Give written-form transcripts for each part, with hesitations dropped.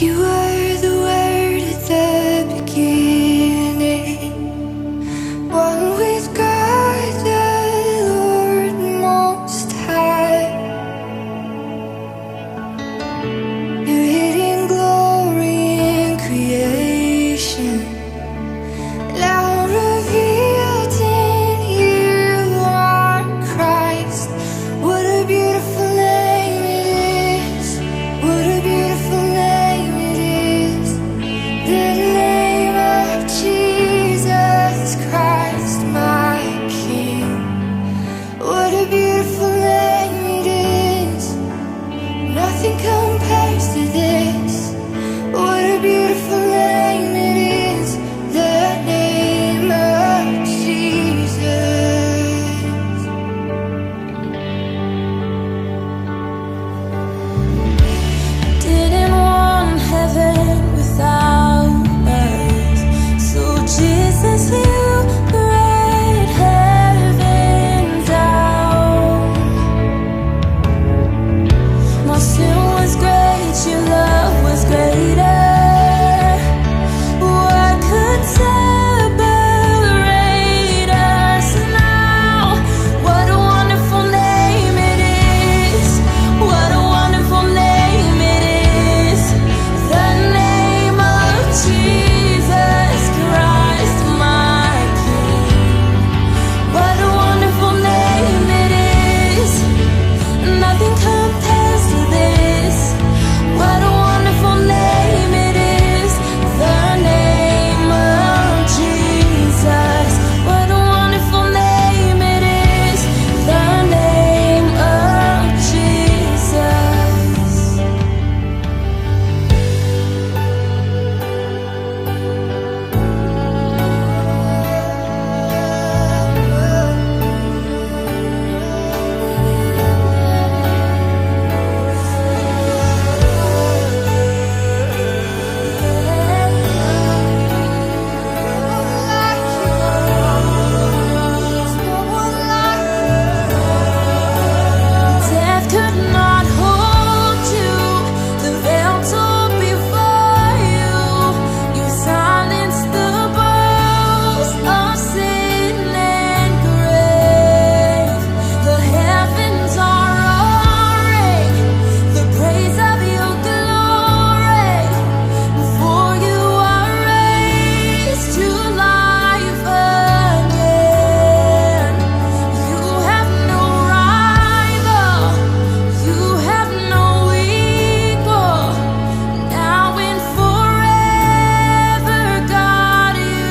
You were the word at the beginning, one with God the Lord Most High. Your hidden glory in creation, now revealed in you are Christ. What a beautiful name it is. What a beautiful name it is. The name of Jesus Christ, my King. What a beautiful name it is. Nothing compares to this. What a beautiful name it is. The name of Jesus. Didn't want heaven without us, so Jesus, you brought heaven down. My sin was great, your love was greater. What could separate us now? What a wonderful name it is. What a wonderful name it is. The name of Jesus Christ, my King. What a wonderful name it is. Nothing compares to this. What a wonderful name it is. The name of Jesus. What a wonderful name it is. The name of Jesus. Death could not hold you, the veil tore before you. You silenced the boast of sin and grave. The heavens are roaring the praise of your glory. For you are raised to life again. You have no rival, you have no equal. Now and forever, God, you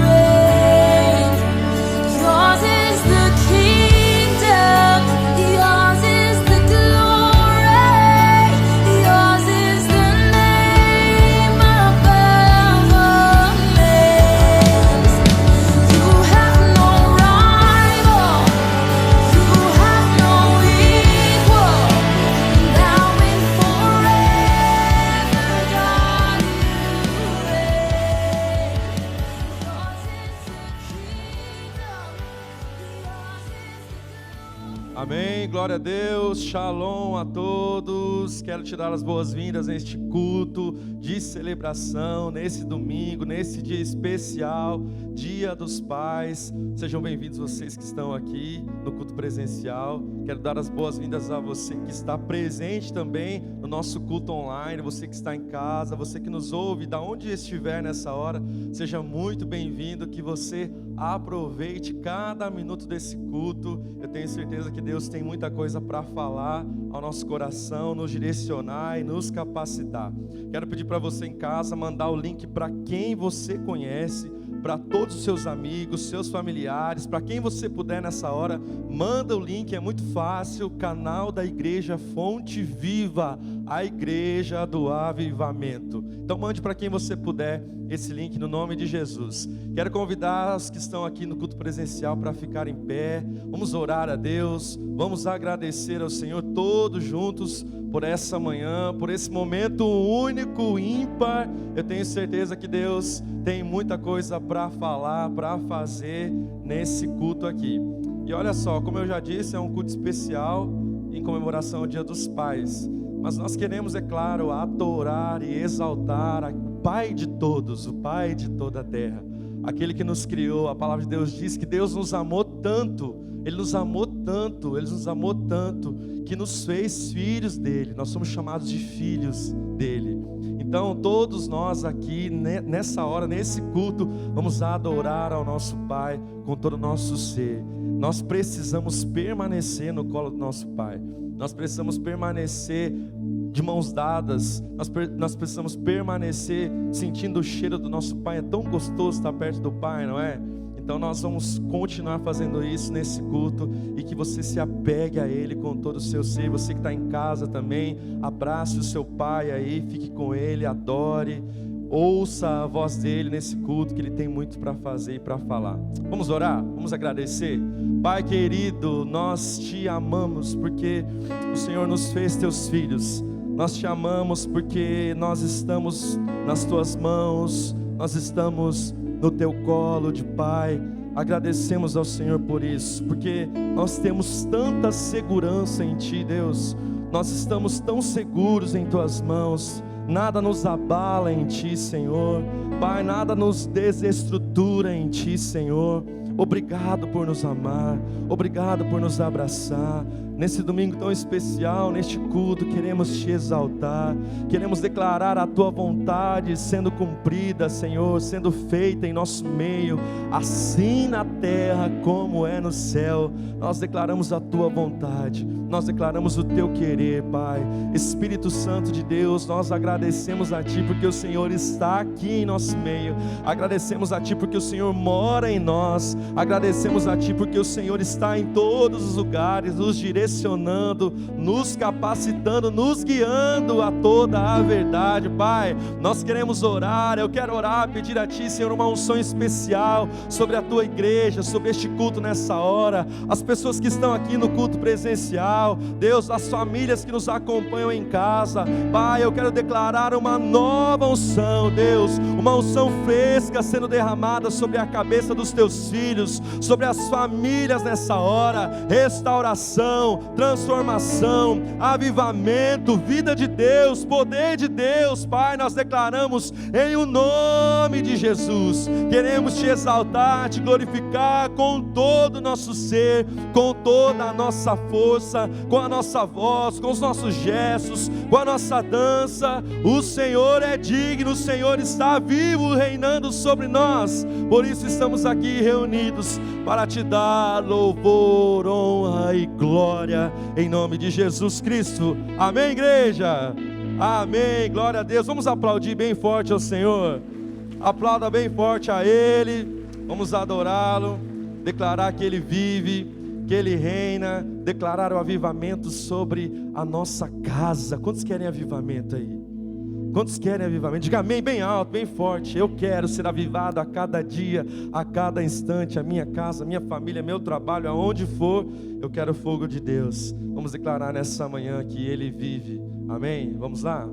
reign. Yours is the kingdom, yours is the glory, yours is the name above all names. You have no rival, you have no equal. Now and forever, God, you reign. Yours is the kingdom, yours is the Amém, glória a Deus, shalom a todos. Quero te dar as boas-vindas neste culto de celebração, nesse domingo, nesse dia especial, Dia dos Pais. Sejam bem-vindos vocês que estão aqui no culto presencial. Quero dar as boas-vindas a você que está presente também no nosso culto online, você que está em casa, você que nos ouve, da onde estiver nessa hora, seja muito bem-vindo, que você aproveite cada minuto desse culto. Eu tenho certeza que Deus tem muita coisa para falar ao nosso coração, nos direcionar e nos capacitar. Quero pedir para você em casa mandar o link para quem você conhece, para todos os seus amigos, seus familiares, para quem você puder nessa hora, manda o link, é muito fácil, canal da Igreja Fonte Viva, a Igreja do Avivamento. Então mande para quem você puder esse link no nome de Jesus. Quero convidar os que estão aqui no culto presencial para ficar em pé. Vamos orar a Deus, vamos agradecer ao Senhor todos juntos por essa manhã, por esse momento único, ímpar. Eu tenho certeza que Deus tem muita coisa para falar, para fazer nesse culto aqui. E olha só, como eu já disse, é um culto especial em comemoração ao Dia dos Pais. Mas nós queremos, é claro, adorar e exaltar o Pai de todos, o Pai de toda a terra, aquele que nos criou. A palavra de Deus diz que Deus nos amou tanto, Ele nos amou tanto, Ele nos amou tanto, que nos fez filhos dEle. Nós somos chamados de filhos dEle. Então todos nós aqui, nessa hora, nesse culto, vamos adorar ao nosso Pai com todo o nosso ser. Nós precisamos permanecer no colo do nosso Pai. Nós precisamos permanecer de mãos dadas. Nós precisamos permanecer sentindo o cheiro do nosso Pai. É tão gostoso estar perto do Pai, não é? Então nós vamos continuar fazendo isso nesse culto, e que você se apegue a Ele com todo o seu ser. Você que está em casa também, abrace o seu Pai aí, fique com Ele, adore, ouça a voz dEle nesse culto, que Ele tem muito para fazer e para falar. Vamos orar? Vamos agradecer? Pai querido, nós Te amamos porque o Senhor nos fez Teus filhos. Nós Te amamos porque nós estamos nas Tuas mãos, nós estamos no Teu colo de Pai. Agradecemos ao Senhor por isso, porque nós temos tanta segurança em Ti, Deus. Nós estamos tão seguros em Tuas mãos. Nada nos abala em Ti, Senhor. Pai, nada nos desestrutura em Ti, Senhor. Obrigado por nos amar, obrigado por nos abraçar. Nesse domingo tão especial, neste culto, queremos Te exaltar, queremos declarar a Tua vontade sendo cumprida, Senhor, sendo feita em nosso meio, assim na terra como é no céu. Nós declaramos a Tua vontade, nós declaramos o Teu querer, Pai. Espírito Santo de Deus, nós agradecemos a Ti porque o Senhor está aqui em nosso meio. Agradecemos a Ti porque o Senhor mora em nós. Agradecemos a Ti porque o Senhor está em todos os lugares, nos direcionando, nos capacitando, nos guiando a toda a verdade. Pai, nós queremos orar, eu quero orar, pedir a Ti, Senhor, uma unção especial sobre a Tua igreja, sobre este culto nessa hora, as pessoas que estão aqui no culto presencial, Deus, as famílias que nos acompanham em casa. Pai, eu quero declarar uma nova unção, Deus, uma unção fresca sendo derramada sobre a cabeça dos Teus filhos, sobre as famílias nessa hora. Restauração, transformação, avivamento, vida de Deus, poder de Deus. Pai, nós declaramos em o nome de Jesus. Queremos Te exaltar, Te glorificar com todo o nosso ser, com toda a nossa força, com a nossa voz, com os nossos gestos, com a nossa dança. O Senhor é digno, o Senhor está vivo, reinando sobre nós. Por isso estamos aqui reunidos para Te dar louvor, honra e glória, em nome de Jesus Cristo. Amém, igreja? Amém, glória a Deus. Vamos aplaudir bem forte ao Senhor. Aplauda bem forte a Ele. Vamos adorá-lo, declarar que Ele vive, que Ele reina, declarar o avivamento sobre a nossa casa. Quantos querem avivamento aí? Quantos querem avivamento? Diga amém bem alto, bem forte. Eu quero ser avivado a cada dia, a cada instante. A minha casa, a minha família, meu trabalho, aonde for, eu quero o fogo de Deus. Vamos declarar nessa manhã que Ele vive. Amém? Vamos lá?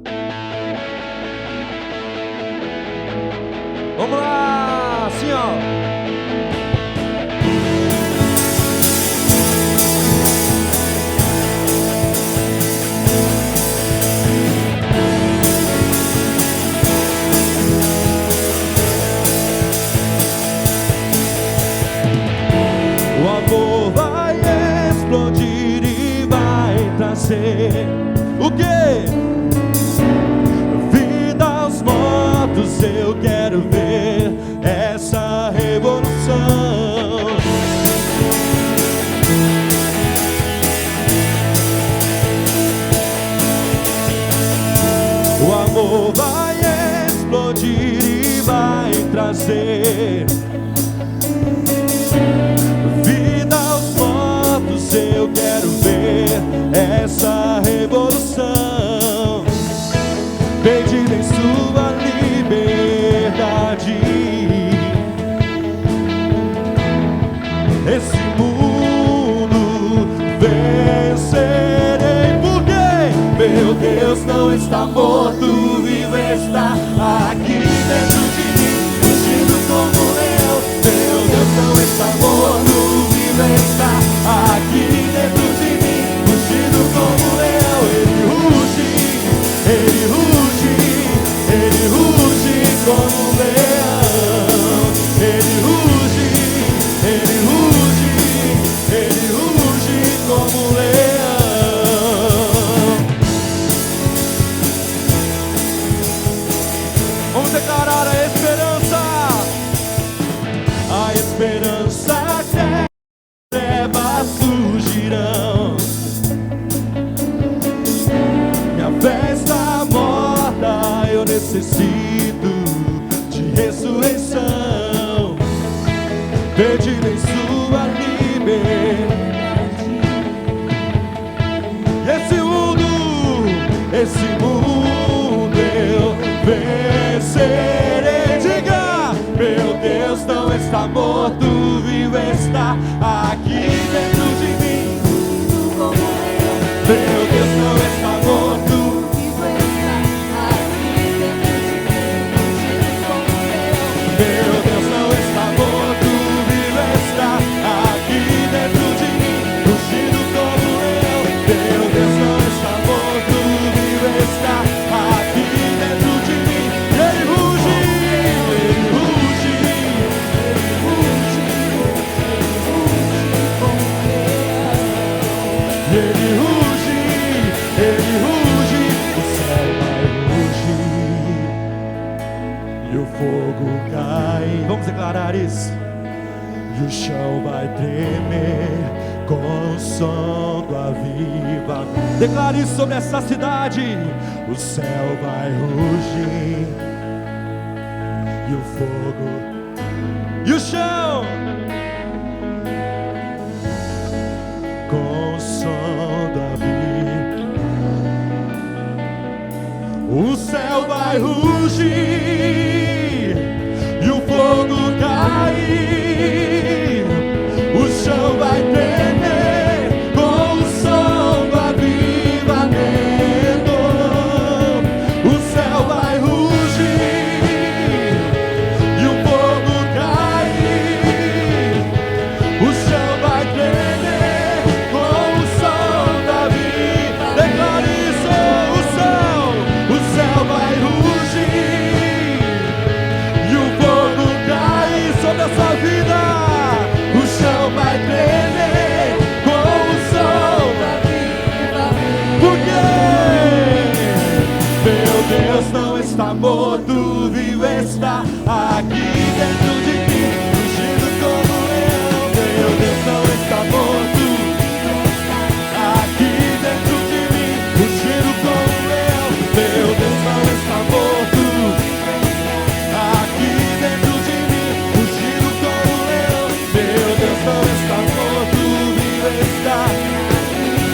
Vamos lá! Assim, ó. Vai explodir e vai trazer o quê? Vida aos mortos. Eu quero ver essa revolução. O amor vai explodir e vai trazer eu quero ver essa revolução, perdida em sua liberdade. Esse mundo vencerei, porque meu Deus não está morto, vivo está aqui dentro de mim, fugindo como leão. Meu Deus não está morto, vivo está aqui dentro de mim, fugindo como leão. Ele ruge Ele ruge como um leão. Ele ruge como um leão. Vamos declarar a esperança. A esperança que trevas surgirão. Minha fé está morta, eu necessito de ressurreição. Perdido em sua liberdade. Esse mundo eu vencerei. Diga, meu Deus não está morto, vivo está aqui dentro de mim. Meu Deus não está morto, vivo está aqui dentro de mim. Meu Deus não está morto, vivo está aqui dentro de mim, rugindo como eu. Meu Deus não está morto, vivo está aqui dentro de mim. Ele ruge, ele ruge, ele ruge, como leão. Ele ruge, o céu vai rugir e o fogo cai. Vamos declarar isso. E o chão vai tremer com o som do avivamento. Declare isso sobre essa cidade. O céu vai rugir e o fogo e o chão com o som do avivamento. O céu vai rugir e o fogo cair. O chão vai tremer com o som do avivamento. O céu vai rugir e o fogo cair. O chão vai tremer com o som do avivamento. Declare isso, o céu vai rugir e o fogo cair sobre a sua vida. O chão vai tremer com o som da vida. Porque meu Deus não está morto, vivo está aqui dentro de mim, rugindo como um leão. Meu Deus não está morto, aqui dentro de mim, rugindo como um leão. Meu Deus não está morto, aqui dentro de mim, rugindo como um leão. Meu Deus não está morto, vivo está.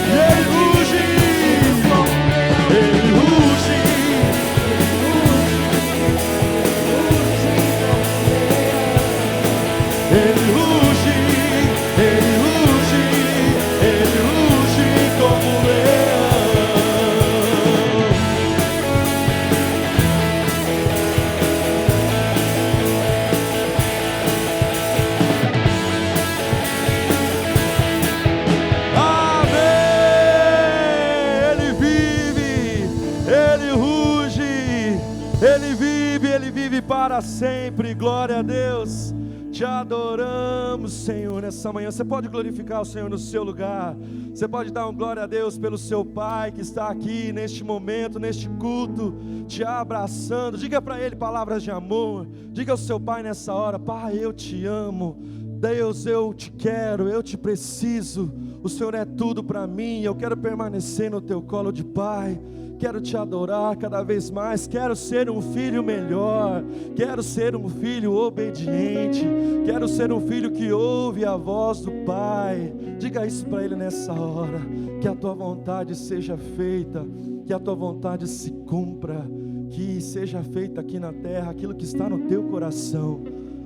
E ele ruge, ele ruge, ele ruge, ele ruge, ele ruge como um leão. Amém! Ele vive, ele ruge, ele vive para sempre. Glória a Deus. Te adoramos, Senhor, nessa manhã. Você pode glorificar o Senhor no seu lugar. Você pode dar um glória a Deus pelo seu Pai que está aqui neste momento, neste culto, te abraçando. Diga para Ele palavras de amor. Diga ao seu Pai nessa hora: Pai, eu te amo. Deus, eu te quero, eu te preciso. O Senhor é tudo para mim. Eu quero permanecer no teu colo de Pai. Quero te adorar cada vez mais. Quero ser um filho melhor. Quero ser um filho obediente. Quero ser um filho que ouve a voz do Pai. Diga isso para Ele nessa hora. Que a tua vontade seja feita. Que a tua vontade se cumpra. Que seja feita aqui na terra aquilo que está no teu coração.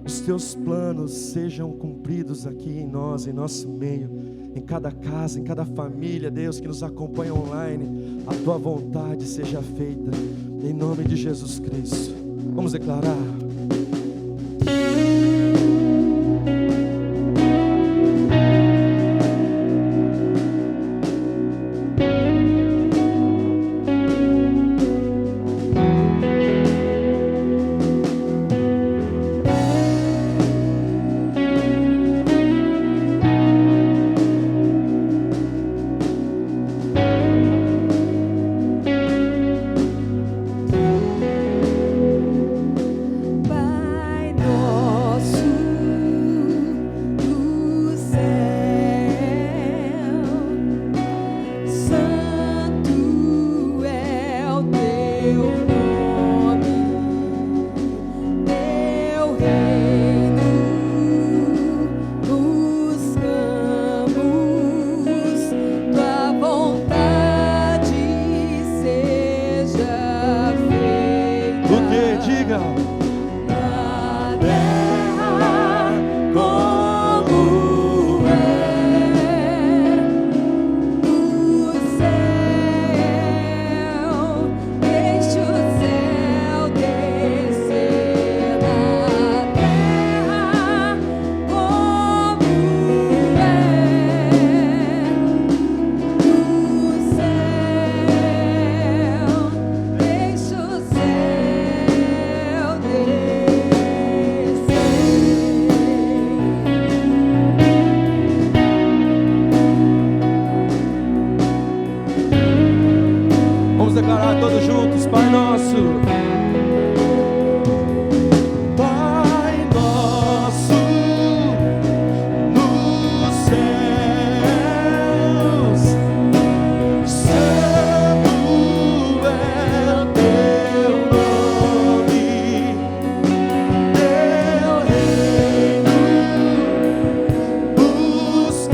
Os teus planos sejam cumpridos aqui em nós, em nosso meio, em cada casa, em cada família, Deus, que nos acompanha online. A tua vontade seja feita, em nome de Jesus Cristo. Vamos declarar. declarar todos juntos, Pai Nosso. Pai Nosso nos céus, santo é o teu nome, teu reino buscamos,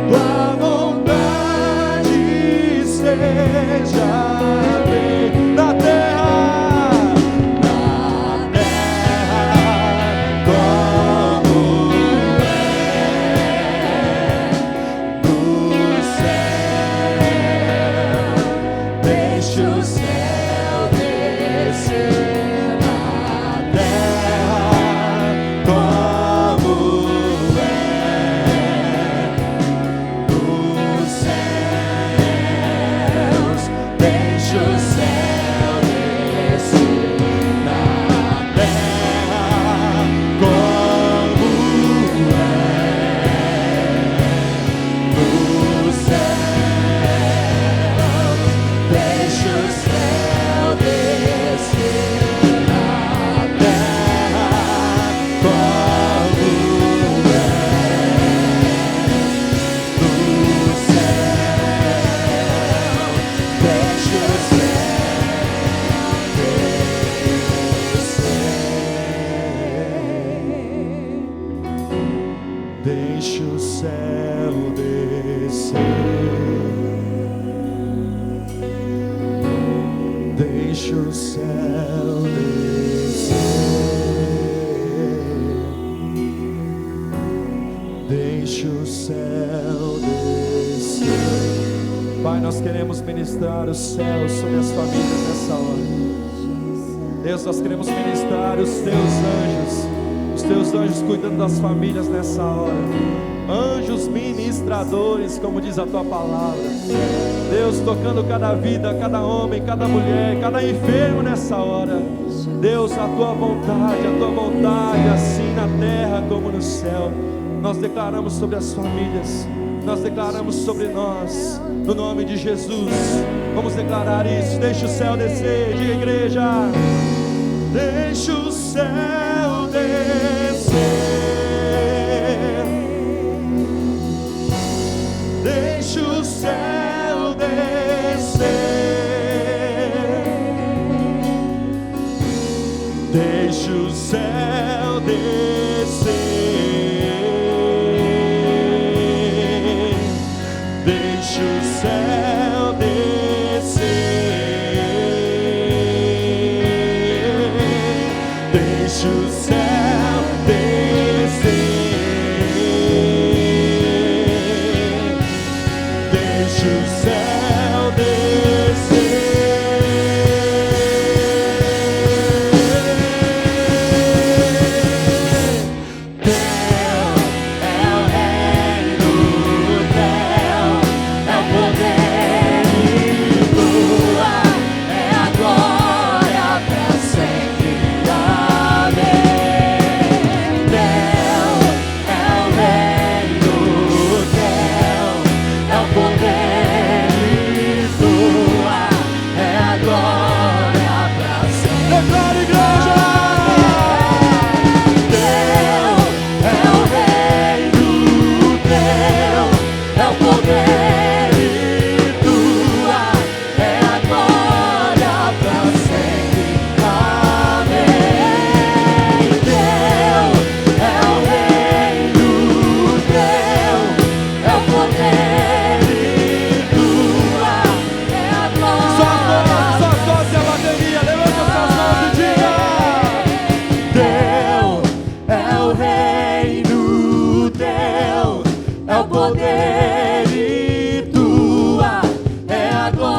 tua vontade seja feita na terra como é no céu. Deixa o céu descer na terra como é nos céus. Deixa o céu descer na terra como é nos céus. Deixa o céu descer na terra como é nos céus. Deixa o céu descer. Deixa o céu descer. Deixa o céu descer. Pai, nós queremos ministrar o céu sobre as famílias nessa hora. Deus, nós queremos ministrar os teus anjos cuidando das famílias nessa hora. Anjos ministradores, como diz a tua palavra. Deus, tocando cada vida, cada homem, cada mulher, cada enfermo nessa hora. Deus, a tua vontade, assim na terra como no céu. Nós declaramos sobre as famílias, nós declaramos sobre nós, no nome de Jesus. Vamos declarar isso. Deixa o céu descer, diga igreja. Deixa o céu descer. Deixa o céu descer. Deixa o céu descer. Deixa o céu descer. Deixa o céu descer. Deixa o céu descer.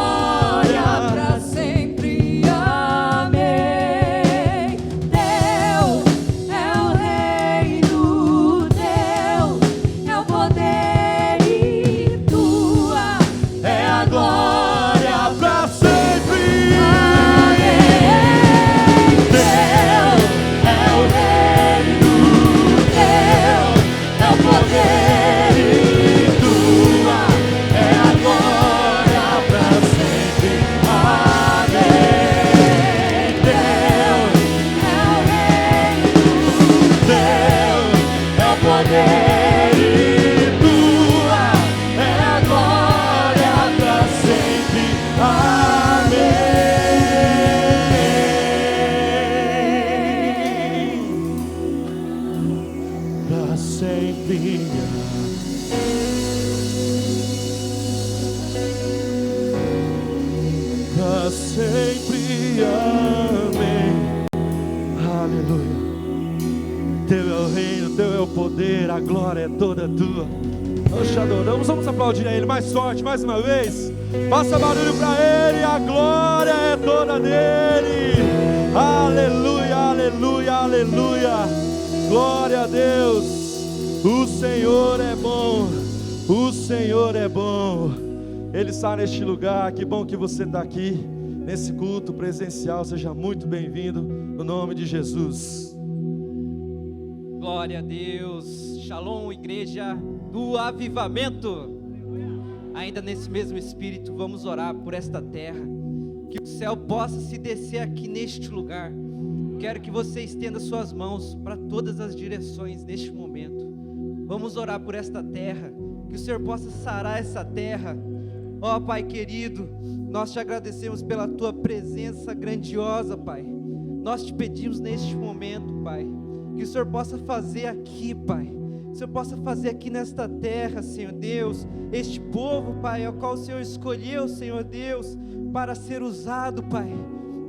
glória pra sempre. Amém. Teu é o reino, teu é o poder e tua é a glória pra sempre. Teu é o reino, teu é o poder e tua é a glória pra sempre. Amém. Teu é o reino, teu é o poder e tua é a glória pra sempre. Amém. Pra sempre. Pra sempre. Amém. Aleluia. Teu é o reino, teu é o poder, a glória é toda tua. Nós te adoramos, vamos aplaudir a Ele mais forte, mais uma vez. Faça barulho para Ele, a glória é toda dele. Aleluia, aleluia, aleluia. Glória a Deus. O Senhor é bom, o Senhor é bom. Ele está neste lugar, que bom que você está aqui, nesse culto presencial. Seja muito bem-vindo, no nome de Jesus. Glória a Deus, Shalom, igreja do avivamento. Ainda nesse mesmo espírito, vamos orar por esta terra, que o céu possa se descer aqui neste lugar. Quero que você estenda suas mãos para todas as direções neste momento. Vamos orar por esta terra, que o Senhor possa sarar essa terra. Ó Pai querido, nós te agradecemos pela tua presença grandiosa, Pai. Nós te pedimos neste momento, Pai, que o Senhor possa fazer aqui, Pai. O Senhor possa fazer aqui nesta terra, Senhor Deus, este povo, Pai, ao qual o Senhor escolheu, Senhor Deus, para ser usado, Pai.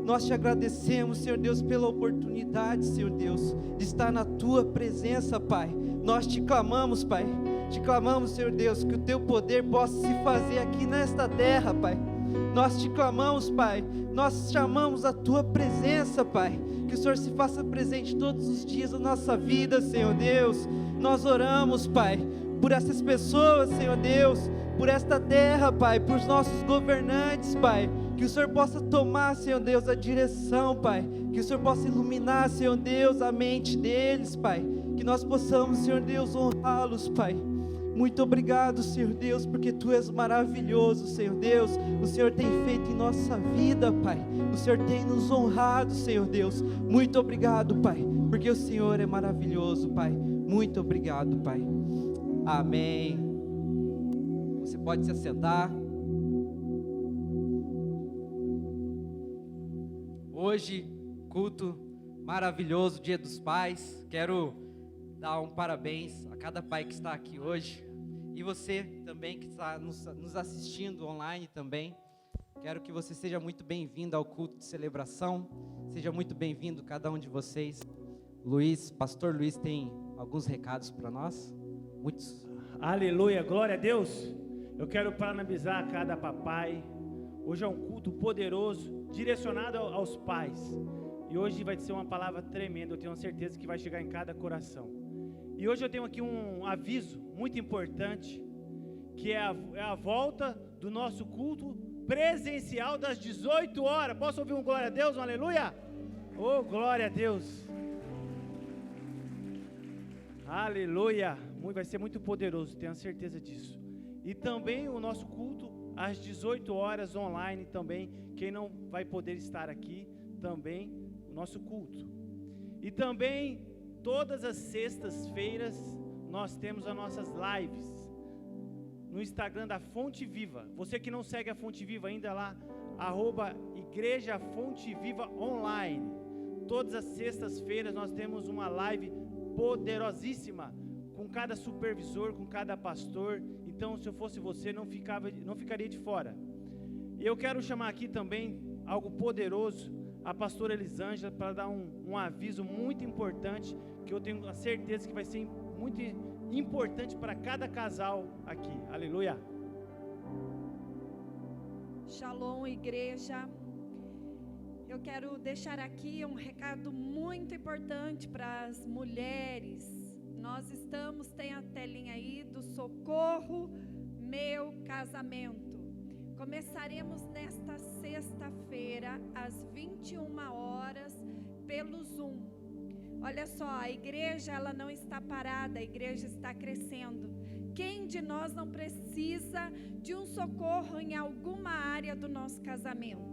Nós te agradecemos, Senhor Deus, pela oportunidade, Senhor Deus, de estar na tua presença, Pai. Nós te clamamos, Pai. Te clamamos, Senhor Deus, que o teu poder possa se fazer aqui nesta terra, Pai. Nós te clamamos, Pai. Nós chamamos a tua presença, Pai. Que o Senhor se faça presente todos os dias da nossa vida, Senhor Deus. Nós oramos, Pai, por essas pessoas, Senhor Deus, por esta terra, Pai, por os nossos governantes, Pai. Que o Senhor possa tomar, Senhor Deus, a direção, Pai. Que o Senhor possa iluminar, Senhor Deus, a mente deles, Pai. Que nós possamos, Senhor Deus, honrá-los, Pai. Muito obrigado, Senhor Deus, porque Tu és maravilhoso, Senhor Deus. O Senhor tem feito em nossa vida, Pai. O Senhor tem nos honrado, Senhor Deus. Muito obrigado, Pai, porque o Senhor é maravilhoso, Pai. Muito obrigado, Pai. Amém. Você pode se assentar. Hoje, culto maravilhoso, Dia dos Pais. Quero dar um parabéns a cada pai que está aqui hoje. E você também que está nos assistindo online também. Quero que você seja muito bem-vindo ao culto de celebração. Seja muito bem-vindo cada um de vocês. Pastor Luiz tem alguns recados para nós. Muitos. Aleluia, glória a Deus. Eu quero parabenizar cada papai. Hoje é um culto poderoso, direcionado aos pais. E hoje vai ser uma palavra tremenda, eu tenho certeza que vai chegar em cada coração. E hoje eu tenho aqui um aviso muito importante, que é a volta do nosso culto presencial das 18 horas. Posso ouvir um glória a Deus, um aleluia? Oh, glória a Deus. Aleluia. Vai ser muito poderoso, tenho certeza disso. E também o nosso culto às 18 horas online também. Quem não vai poder estar aqui, também o nosso culto. E também todas as sextas-feiras nós temos as nossas lives no Instagram da Fonte Viva. Você que não segue a Fonte Viva ainda, lá @Igreja Fonte Viva Online. Todas as sextas-feiras nós temos uma live poderosíssima com cada supervisor, com cada pastor. Então, se eu fosse você, não ficaria de fora. E eu quero chamar aqui também algo poderoso, a pastora Elisângela, para dar um aviso muito importante, que eu tenho a certeza que vai ser muito importante para cada casal aqui. Aleluia. Shalom, igreja. Eu quero deixar aqui um recado muito importante para as mulheres. Nós estamos, tem a telinha aí do Socorro Meu Casamento. Começaremos nesta sexta-feira, às 21 horas, pelo Zoom. Olha só, a igreja ela não está parada, a igreja está crescendo. Quem de nós não precisa de um socorro em alguma área do nosso casamento?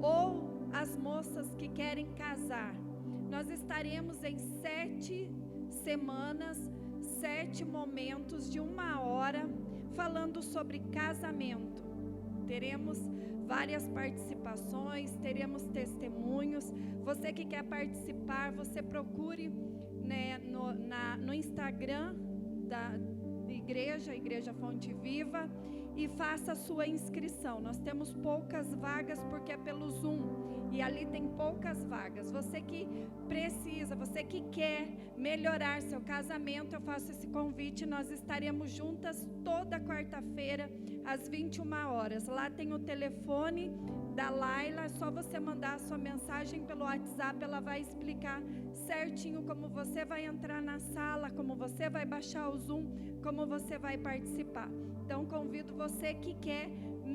Ou as moças que querem casar. Nós estaremos em 7 semanas, 7 momentos de 1 hora, falando sobre casamento. Teremos várias participações, teremos testemunhos. Você que quer participar, você procure, né, no Instagram da Igreja Fonte Viva, e faça a sua inscrição. Nós temos poucas vagas porque é pelo Zoom e ali tem poucas vagas. Você que precisa, você que quer melhorar seu casamento, eu faço esse convite. Nós estaremos juntas toda quarta-feira às 21 horas. Lá tem o telefone da Laila, é só você mandar a sua mensagem pelo WhatsApp, ela vai explicar certinho como você vai entrar na sala, como você vai baixar o Zoom, como você vai participar. Então convido você que quer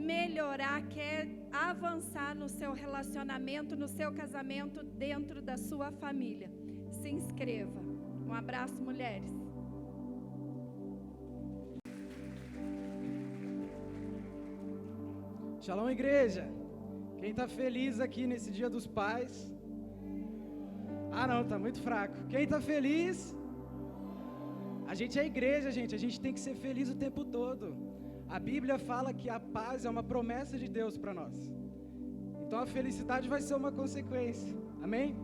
melhorar, quer avançar no seu relacionamento, no seu casamento, dentro da sua família. Se inscreva. Um abraço, mulheres. Shalom, igreja. Quem está feliz aqui nesse Dia dos Pais? Ah, não, tá muito fraco. Quem está feliz? A gente é igreja, gente. A gente tem que ser feliz o tempo todo. A Bíblia fala que a paz é uma promessa de Deus para nós. Então a felicidade vai ser uma consequência. Amém?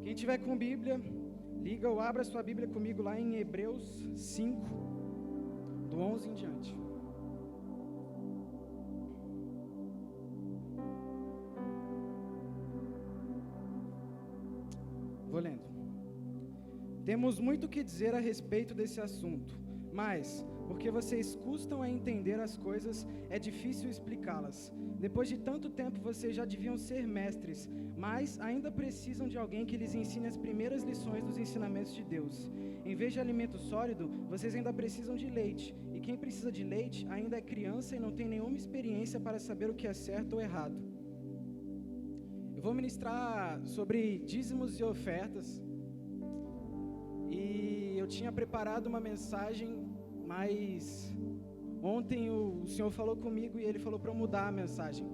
Quem tiver com Bíblia, liga ou abra sua Bíblia comigo lá em Hebreus 5, do 11 em diante. Vou lendo. Temos muito o que dizer a respeito desse assunto, mas, porque vocês custam a entender as coisas, é difícil explicá-las. Depois de tanto tempo, vocês já deviam ser mestres, mas ainda precisam de alguém que lhes ensine as primeiras lições dos ensinamentos de Deus. Em vez de alimento sólido, vocês ainda precisam de leite, e quem precisa de leite ainda é criança e não tem nenhuma experiência para saber o que é certo ou errado. Eu vou ministrar sobre dízimos e ofertas. E eu tinha preparado uma mensagem, mas ontem o Senhor falou comigo e Ele falou para eu mudar a mensagem.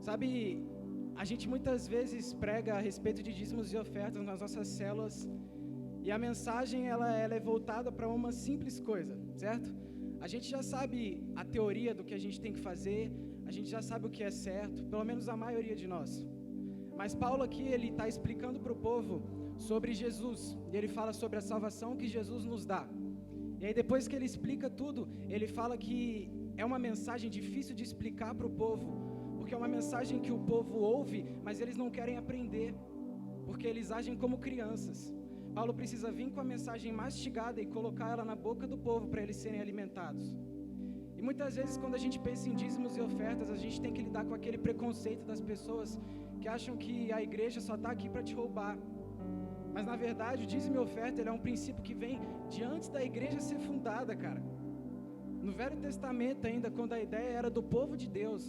Sabe, a gente muitas vezes prega a respeito de dízimos e ofertas nas nossas células, e a mensagem ela é voltada para uma simples coisa, certo? A gente já sabe a teoria do que a gente tem que fazer, a gente já sabe o que é certo, pelo menos a maioria de nós. Mas Paulo aqui, ele está explicando para o povo sobre Jesus, e ele fala sobre a salvação que Jesus nos dá. E aí depois que ele explica tudo, ele fala que é uma mensagem difícil de explicar para o povo, porque é uma mensagem que o povo ouve, mas eles não querem aprender, porque eles agem como crianças. Paulo precisa vir com a mensagem mastigada e colocar ela na boca do povo para eles serem alimentados. E muitas vezes quando a gente pensa em dízimos e ofertas, a gente tem que lidar com aquele preconceito das pessoas que acham que a igreja só está aqui para te roubar. Mas na verdade o dízimo e oferta ele é um princípio que vem de antes da igreja ser fundada, cara. No Velho Testamento ainda, quando a ideia era do povo de Deus,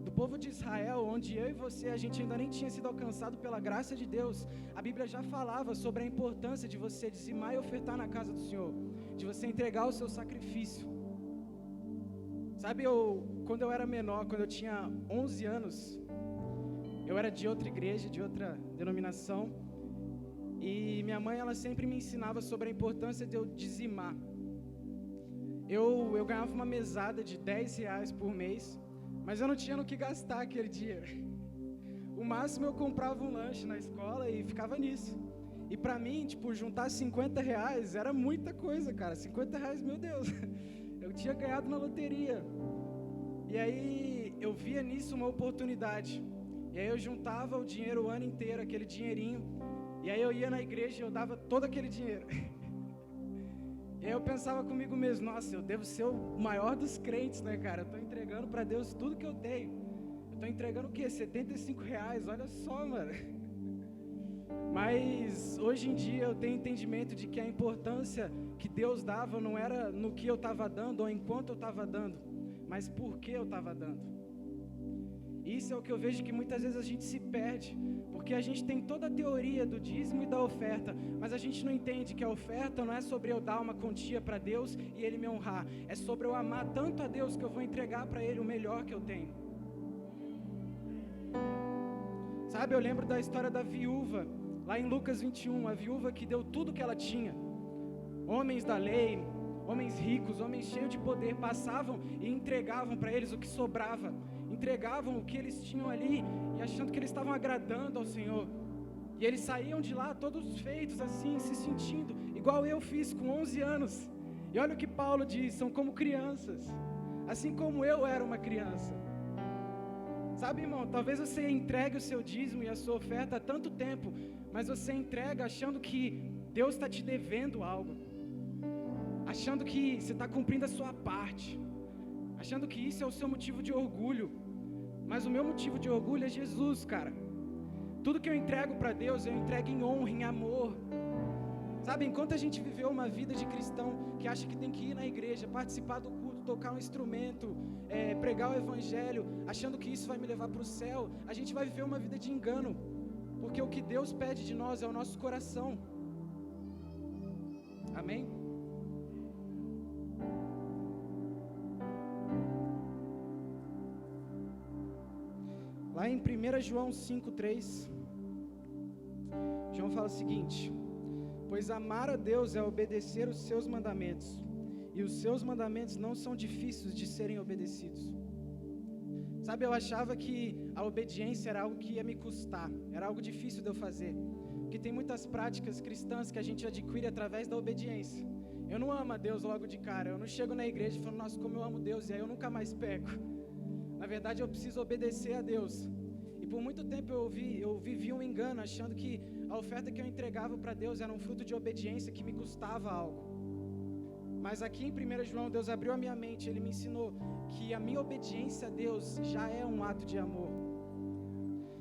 do povo de Israel, onde eu e você, a gente ainda nem tinha sido alcançado pela graça de Deus, a Bíblia já falava sobre a importância de você dizimar e ofertar na casa do Senhor, de você entregar o seu sacrifício. Sabe, quando eu era menor, quando eu tinha 11 anos, eu era de outra igreja, de outra denominação, e minha mãe, ela sempre me ensinava sobre a importância de eu dizimar. Eu ganhava uma mesada de R$10 por mês, mas eu não tinha no que gastar aquele dia. O máximo eu comprava um lanche na escola e ficava nisso. E pra mim, juntar R$50 era muita coisa, cara. R$50, meu Deus. Eu tinha ganhado na loteria. E aí eu via nisso uma oportunidade. E aí eu juntava o dinheiro o ano inteiro, aquele dinheirinho. E aí eu ia na igreja e eu dava todo aquele dinheiro. E aí eu pensava comigo mesmo, nossa, eu devo ser o maior dos crentes, né, cara? Eu tô entregando entregando para Deus tudo que eu tenho. Eu estou entregando o quê? R$75, olha só, mano. Mas hoje em dia eu tenho entendimento de que a importância que Deus dava não era no que eu estava dando ou enquanto eu estava dando, mas por que eu estava dando. Isso é o que eu vejo que muitas vezes a gente se perde, porque a gente tem toda a teoria do dízimo e da oferta, mas a gente não entende que a oferta não é sobre eu dar uma quantia para Deus e Ele me honrar, é sobre eu amar tanto a Deus que eu vou entregar para Ele o melhor que eu tenho. Sabe, eu lembro da história da viúva, lá em Lucas 21, a viúva que deu tudo que ela tinha. Homens da lei, homens ricos, homens cheios de poder, passavam e entregavam para eles o que sobrava, entregavam o que eles tinham ali, e achando que eles estavam agradando ao Senhor, e eles saíam de lá todos feitos assim, se sentindo, igual eu fiz com 11 anos, e olha o que Paulo diz, são como crianças, assim como eu era uma criança. Sabe, irmão, talvez você entregue o seu dízimo e a sua oferta há tanto tempo, mas você entrega achando que Deus está te devendo algo, achando que você está cumprindo a sua parte, achando que isso é o seu motivo de orgulho, mas o meu motivo de orgulho é Jesus, cara. Tudo que eu entrego para Deus, eu entrego em honra, em amor. Sabe, enquanto a gente viveu uma vida de cristão que acha que tem que ir na igreja, participar do culto, tocar um instrumento, pregar o evangelho, achando que isso vai me levar para o céu, a gente vai viver uma vida de engano, porque o que Deus pede de nós é o nosso coração. Amém? Lá em 1 João 5,3, João fala o seguinte: pois amar a Deus é obedecer os seus mandamentos, e os seus mandamentos não são difíceis de serem obedecidos. Sabe, eu achava que a obediência era algo que ia me custar, era algo difícil de eu fazer, porque tem muitas práticas cristãs que a gente adquire através da obediência. Eu não amo a Deus logo de cara, eu não chego na igreja falando, nossa, como eu amo Deus, e aí eu nunca mais peco. Na verdade, eu preciso obedecer a Deus. E por muito tempo eu vivi um engano, achando que a oferta que eu entregava para Deus era um fruto de obediência que me custava algo. Mas aqui em 1 João, Deus abriu a minha mente, Ele me ensinou que a minha obediência a Deus já é um ato de amor.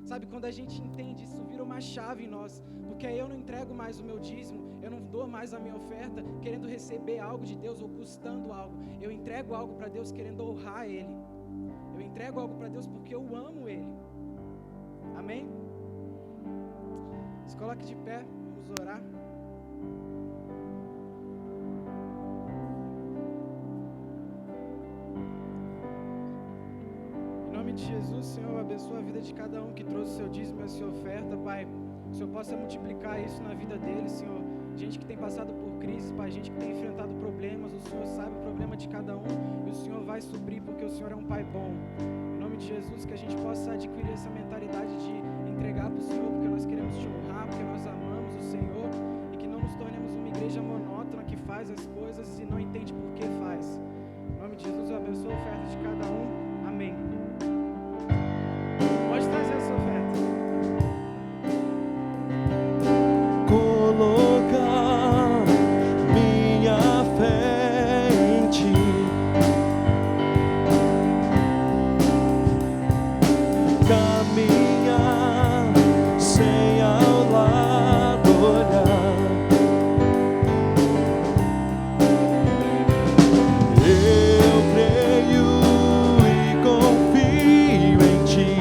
Sabe, quando a gente entende, isso vira uma chave em nós, porque aí eu não entrego mais o meu dízimo, eu não dou mais a minha oferta querendo receber algo de Deus ou custando algo. Eu entrego algo para Deus querendo honrar Ele. Eu entrego algo para Deus porque eu amo Ele. Amém? Se coloque de pé, vamos orar. Em nome de Jesus, Senhor, abençoa a vida de cada um que trouxe o seu dízimo e a sua oferta, Pai. Que o Senhor possa multiplicar isso na vida deles, Senhor. Gente que tem passado por crise, Pai, gente que tem enfrentado problemas, o Senhor sabe o problema de cada um e o Senhor vai suprir, porque o Senhor é um Pai bom. Em nome de Jesus, que a gente possa adquirir essa mentalidade de entregar para o Senhor, porque nós queremos te honrar, porque nós amamos o Senhor, e que não nos tornemos uma igreja monótona que faz as coisas e não entende por que faz. Em nome de Jesus, eu abençoo a oferta de cada um. Amém. Pode trazer a sua oferta. Colocar minha fé em ti, caminhar sem ao lado olhar. Eu creio e confio em ti.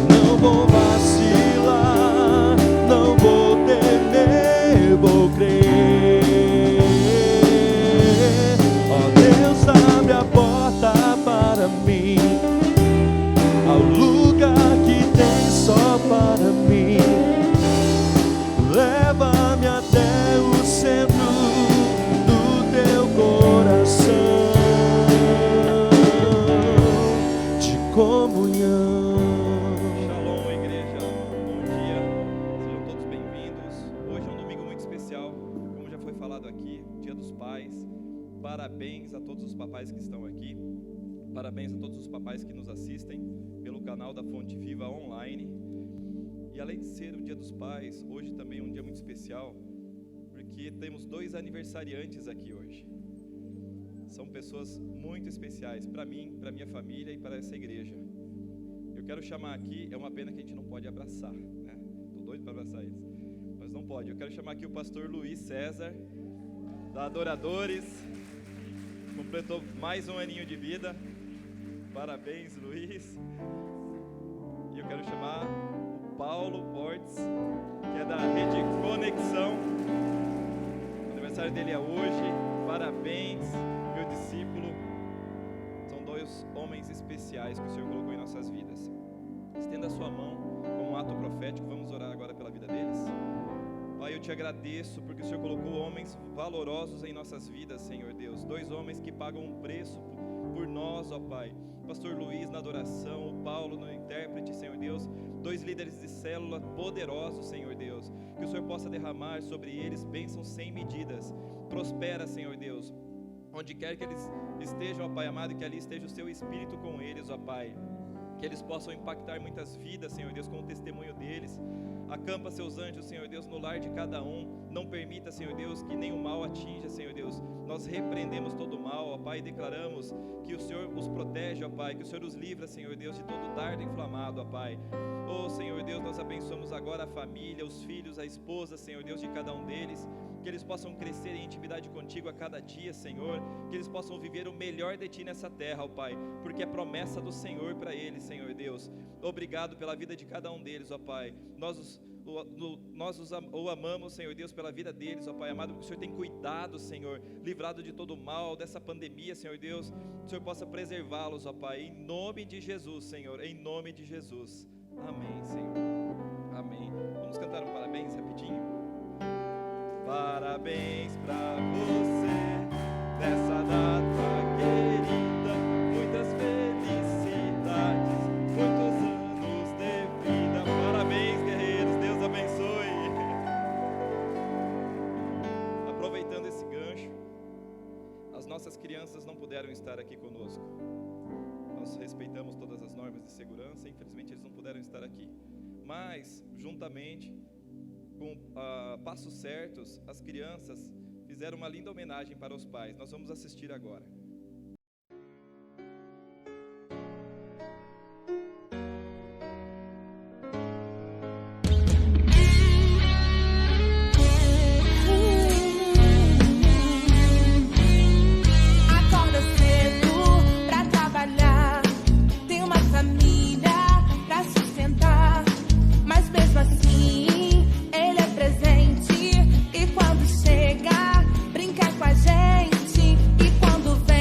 Não vou vacilar, não vou temer, vou crer. Ó Deus, abre a porta para mim, ao lugar que tem só para mim. Leva-me até o centro do teu coração de comunhão. Shalom, igreja, bom dia, sejam todos bem-vindos. Hoje é um domingo muito especial, como já foi falado aqui, Dia dos Pais. Parabéns a todos os papais que estão aqui, parabéns a todos os papais que nos assistem pelo canal da Fonte Viva Online. E além de ser o Dia dos Pais, hoje também é um dia muito especial, porque temos 2 aniversariantes aqui hoje. são pessoas muito especiais para mim, para minha família e para essa igreja. Eu quero chamar aqui, é uma pena que a gente não pode abraçar, né? Tô doido para abraçar eles, mas não pode. Eu quero chamar aqui o pastor Luiz César, da Adoradores, completou mais um aninho de vida. Parabéns, Luiz. E eu quero chamar o Paulo Bortes, que é da Rede Conexão. O aniversário dele é hoje. Parabéns, meu discípulo. São dois homens especiais que o Senhor colocou em nossas vidas. Estenda a sua mão como um ato profético. Vamos orar agora pela vida deles. Pai, eu te agradeço porque o Senhor colocou homens valorosos em nossas vidas, Senhor Deus. Dois homens que pagam um preço por nós, ó Pai. Pastor Luiz na adoração, o Paulo no intérprete, Senhor Deus. Dois líderes de célula poderosos, Senhor Deus. Que o Senhor possa derramar sobre eles bênçãos sem medidas. Prospera, Senhor Deus. Onde quer que eles estejam, ó Pai amado, que ali esteja o Seu Espírito com eles, ó Pai. Que eles possam impactar muitas vidas, Senhor Deus, com o testemunho deles. Acampa Seus anjos, Senhor Deus, no lar de cada um. Não permita, Senhor Deus, que nenhum mal atinja, Senhor Deus. Nós repreendemos todo o mal, ó Pai, e declaramos que o Senhor os protege, ó Pai, que o Senhor os livra, Senhor Deus, de todo dardo inflamado, ó Pai. Oh, Senhor Deus, nós abençoamos agora a família, os filhos, a esposa, Senhor Deus, de cada um deles. Que eles possam crescer em intimidade contigo a cada dia, Senhor. Que eles possam viver o melhor de Ti nessa terra, ó Pai, porque é promessa do Senhor para eles, Senhor Deus. Obrigado pela vida de cada um deles, ó Pai. Nós o amamos, Senhor Deus, pela vida deles, ó Pai amado, porque o Senhor tem cuidado, Senhor, livrado de todo o mal, dessa pandemia, Senhor Deus. Que o Senhor possa preservá-los, ó Pai, em nome de Jesus, Senhor, em nome de Jesus. Amém, Senhor. Amém. Vamos cantar um parabéns rapidinho. Parabéns pra você nessa data querida, muitas felicidades, muitos anos de vida. Parabéns, guerreiros, Deus abençoe. Aproveitando esse gancho, as nossas crianças não puderam estar aqui conosco. Nós respeitamos todas as normas de segurança, infelizmente eles não puderam estar aqui. Mas, juntamente com passos certos, as crianças fizeram uma linda homenagem para os pais. Nós vamos assistir agora. Acorda cedo pra trabalhar, tem uma família pra sustentar, mas mesmo assim Ele é presente, e quando chega, brinca com a gente, e quando vem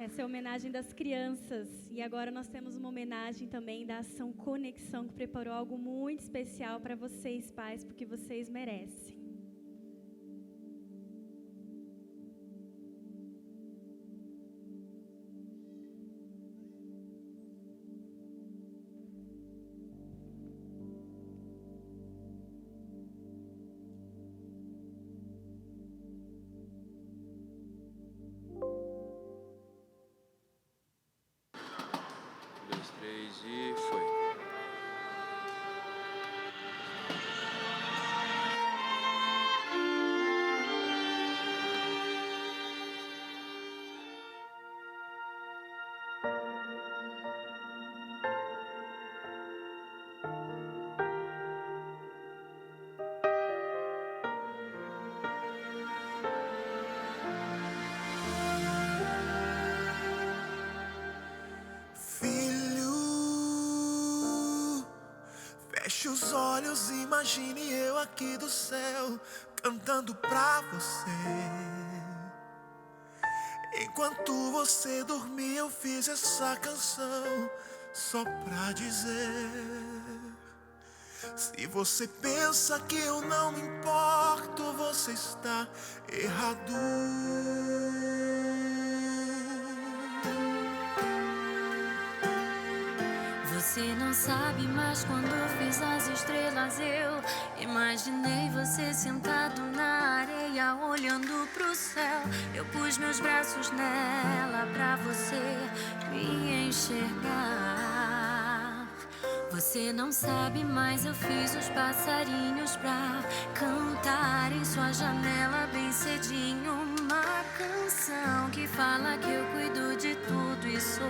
Essa é a homenagem das crianças. E agora nós temos uma homenagem também da Ação Conexão, que preparou algo muito especial para vocês, pais, porque vocês merecem. E foi. Feche os olhos, imagine eu aqui do céu, cantando pra você. Enquanto você dormia, eu fiz essa canção só pra dizer: se você pensa que eu não me importo, você está errado. Você não sabe, mas quando fiz as estrelas eu imaginei você sentado na areia olhando pro céu. Eu pus meus braços nela pra você me enxergar. Você não sabe, mas eu fiz os passarinhos pra cantar em sua janela bem cedinho uma canção que fala que eu cuido de tudo e sou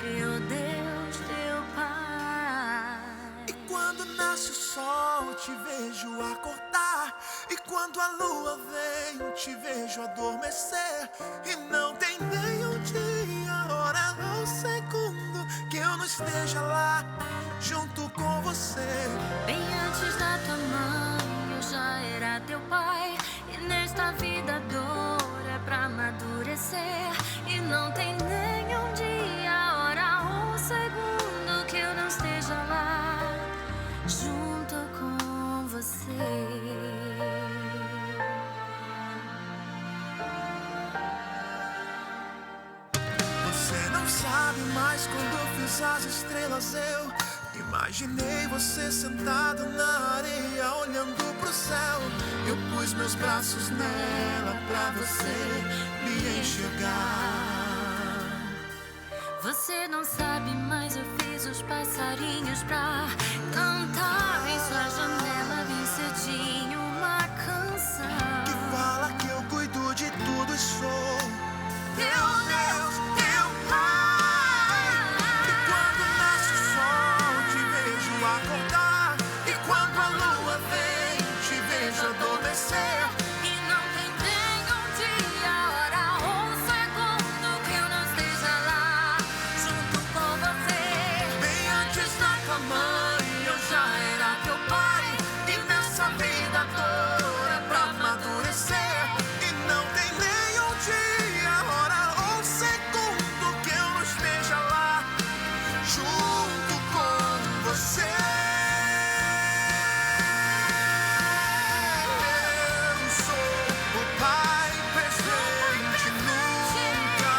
teu Deus, teu Pai. E quando nasce o sol, te vejo acordar. E quando a lua vem, te vejo adormecer. E não tem nem um dia, hora ou segundo que eu não esteja lá, junto com você. Bem antes da tua mãe, eu já era teu pai. E nesta vida a dor é pra amadurecer. E não tem nem um dia, hora ou segundo que eu não esteja lá, junto com você. Você não sabe, mas quando eu fiz as estrelas eu imaginei você sentado na areia olhando pro céu. Eu pus meus braços nela pra você me enxergar. Você não sabe, mas eu fiz os passarinhos pra cantar em sua janela bem cedinho uma canção que fala que eu cuido de tudo e sou teu Deus, teu Pai. E quando nasce o sol, te vejo acordar. E quando a lua vem, te vejo adormecer. E não tem nem um dia, hora ou segundo que eu não esteja lá, junto com você. Bem antes da tua mãe, eu já era teu pai. E nessa vida a dor é pra amadurecer. E não tem nem um dia, hora ou segundo que eu não esteja lá, junto com você. Eu sou o pai presente, nunca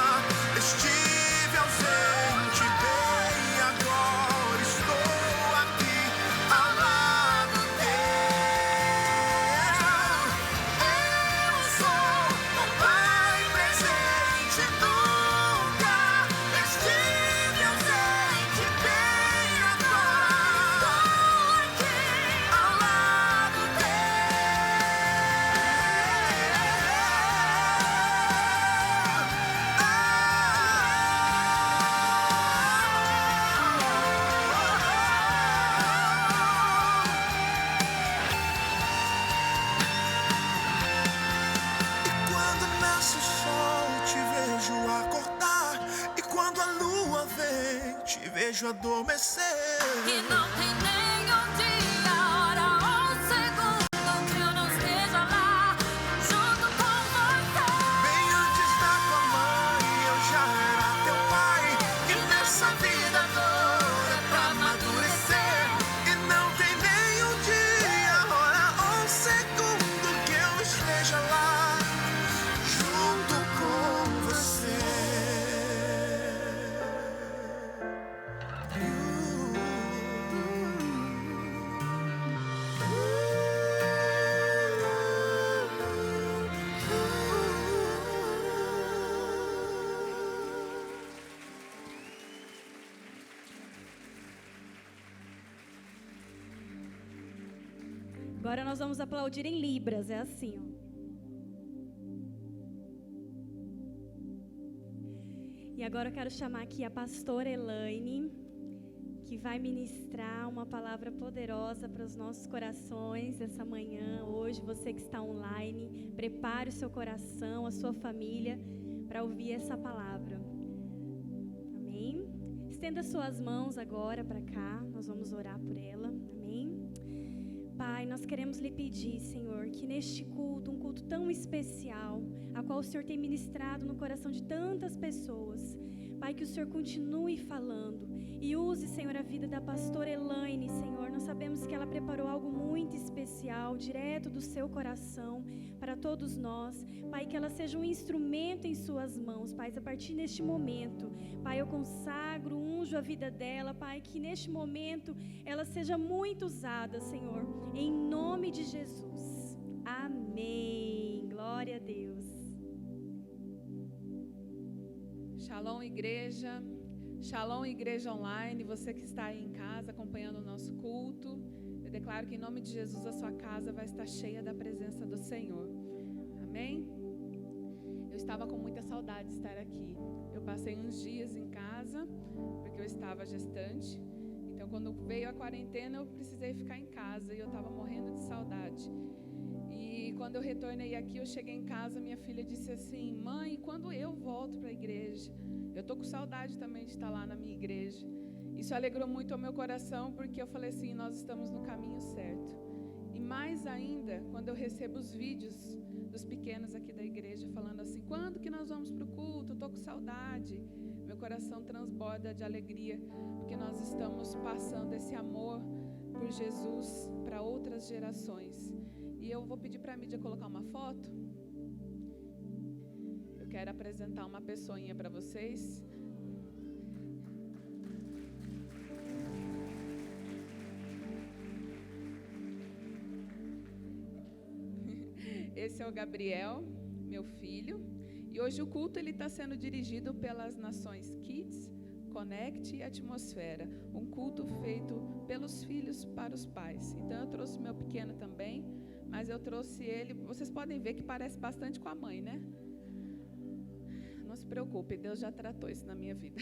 estive ausente. Bem, agora estou aqui ao lado teu. Eu sou o pai presente, nunca estive ausente. Bem, agora estou aqui ao lado quando nasce o sol, te vejo acordar. E quando a lua vem, te vejo adormecer. E não tem nem um dia, hora ou segundo que eu não esteja lá, junto com você. Bem antes da tua mãe, eu já Agora nós vamos aplaudir em libras, é assim, ó. E agora eu quero chamar aqui a pastora Elaine, que vai ministrar uma palavra poderosa para os nossos corações essa manhã, hoje. Você que está online, prepare o seu coração, a sua família, para ouvir essa palavra. Amém? Estenda suas mãos agora para cá, nós vamos orar por ela. Amém? Pai, nós queremos lhe pedir, Senhor, que neste culto, um culto tão especial, a qual o Senhor tem ministrado no coração de tantas pessoas, Pai, que o Senhor continue falando e use, Senhor, a vida da pastora Elaine, Senhor. Nós sabemos que ela preparou algo muito especial, direto do seu coração, para todos nós. Pai, que ela seja um instrumento em suas mãos, Pai, a partir deste momento. Pai, eu consagro, unjo a vida dela, Pai, que neste momento ela seja muito usada, Senhor, em nome de Jesus. Amém. Glória a Deus. Shalom, igreja. Shalom, igreja online. Você que está aí em casa acompanhando o nosso culto, eu declaro que em nome de Jesus a sua casa vai estar cheia da presença do Senhor. Amém? Eu estava com muita saudade de estar aqui. Eu passei uns dias em casa porque eu estava gestante. Então, quando veio a quarentena, eu precisei ficar em casa e eu estava morrendo de saudade. E quando eu retornei aqui, eu cheguei em casa, minha filha disse assim: mãe, quando eu volto para a igreja? Eu estou com saudade também de estar lá na minha igreja. Isso alegrou muito o meu coração, porque eu falei assim, nós estamos no caminho certo. E mais ainda, quando eu recebo os vídeos dos pequenos aqui da igreja falando assim, quando que nós vamos para o culto? Eu estou com saudade. Meu coração transborda de alegria, porque nós estamos passando esse amor por Jesus para outras gerações. E eu vou pedir para a mídia colocar uma foto. Eu quero apresentar uma pessoinha para vocês. Esse é o Gabriel, meu filho. E hoje o culto está sendo dirigido pelas nações Kids, Connect e Atmosfera. Um culto feito pelos filhos para os pais. Então eu trouxe meu pequeno também, mas eu trouxe ele. Vocês podem ver que parece bastante com a mãe, né? Não se preocupe, Deus já tratou isso na minha vida.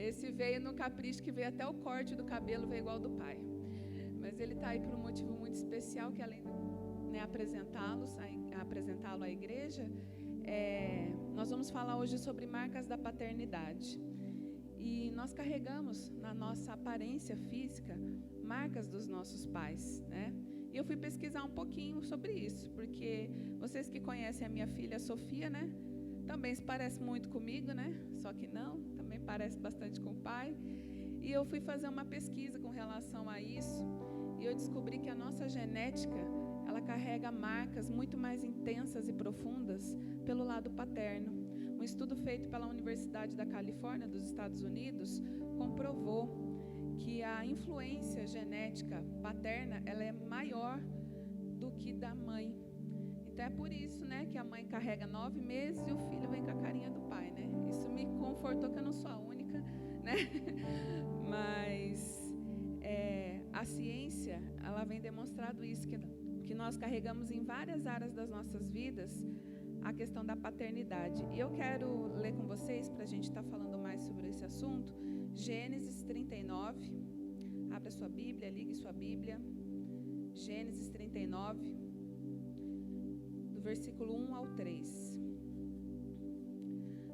Esse veio no capricho que veio até o corte do cabelo, veio igual do pai. Mas ele está aí por um motivo muito especial, que além de apresentá-lo à igreja, nós vamos falar hoje sobre marcas da paternidade. E nós carregamos na nossa aparência física marcas dos nossos pais, né? E eu fui pesquisar um pouquinho sobre isso, porque vocês que conhecem a minha filha Sofia, né? Também se parece muito comigo, né? Só que não, também parece bastante com o pai. E eu fui fazer uma pesquisa com relação a isso, e eu descobri que a nossa genética, ela carrega marcas muito mais intensas e profundas pelo lado paterno. Um estudo feito pela Universidade da Califórnia, dos Estados Unidos, comprovou que a influência genética paterna, ela é maior do que da mãe. Então é por isso, né, que a mãe carrega 9 meses e o filho vem com a carinha do pai, né? Isso me confortou, que eu não sou a única, né? Mas a ciência, ela vem demonstrando isso, que nós carregamos em várias áreas das nossas vidas a questão da paternidade. E eu quero ler com vocês, para a gente estar falando mais sobre esse assunto, Gênesis 39. Abra sua Bíblia, ligue sua Bíblia. Gênesis 39, do versículo 1 ao 3.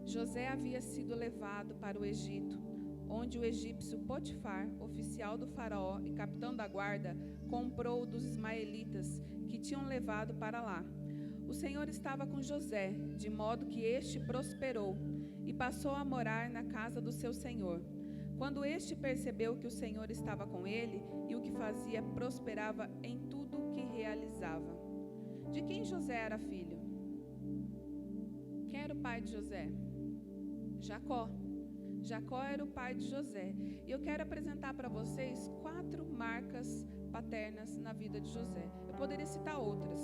José havia sido levado para o Egito, onde o egípcio Potifar, oficial do faraó e capitão da guarda, comprou dos ismaelitas que tinham levado para lá. O Senhor estava com José, de modo que este prosperou e passou a morar na casa do seu senhor. Quando este percebeu que o Senhor estava com ele e o que fazia prosperava em tudo o que realizava. De quem José era filho? Quem era o pai de José? Jacó. Jacó era o pai de José. E eu quero apresentar para vocês 4 marcas paternas na vida de José. Eu poderia citar outras,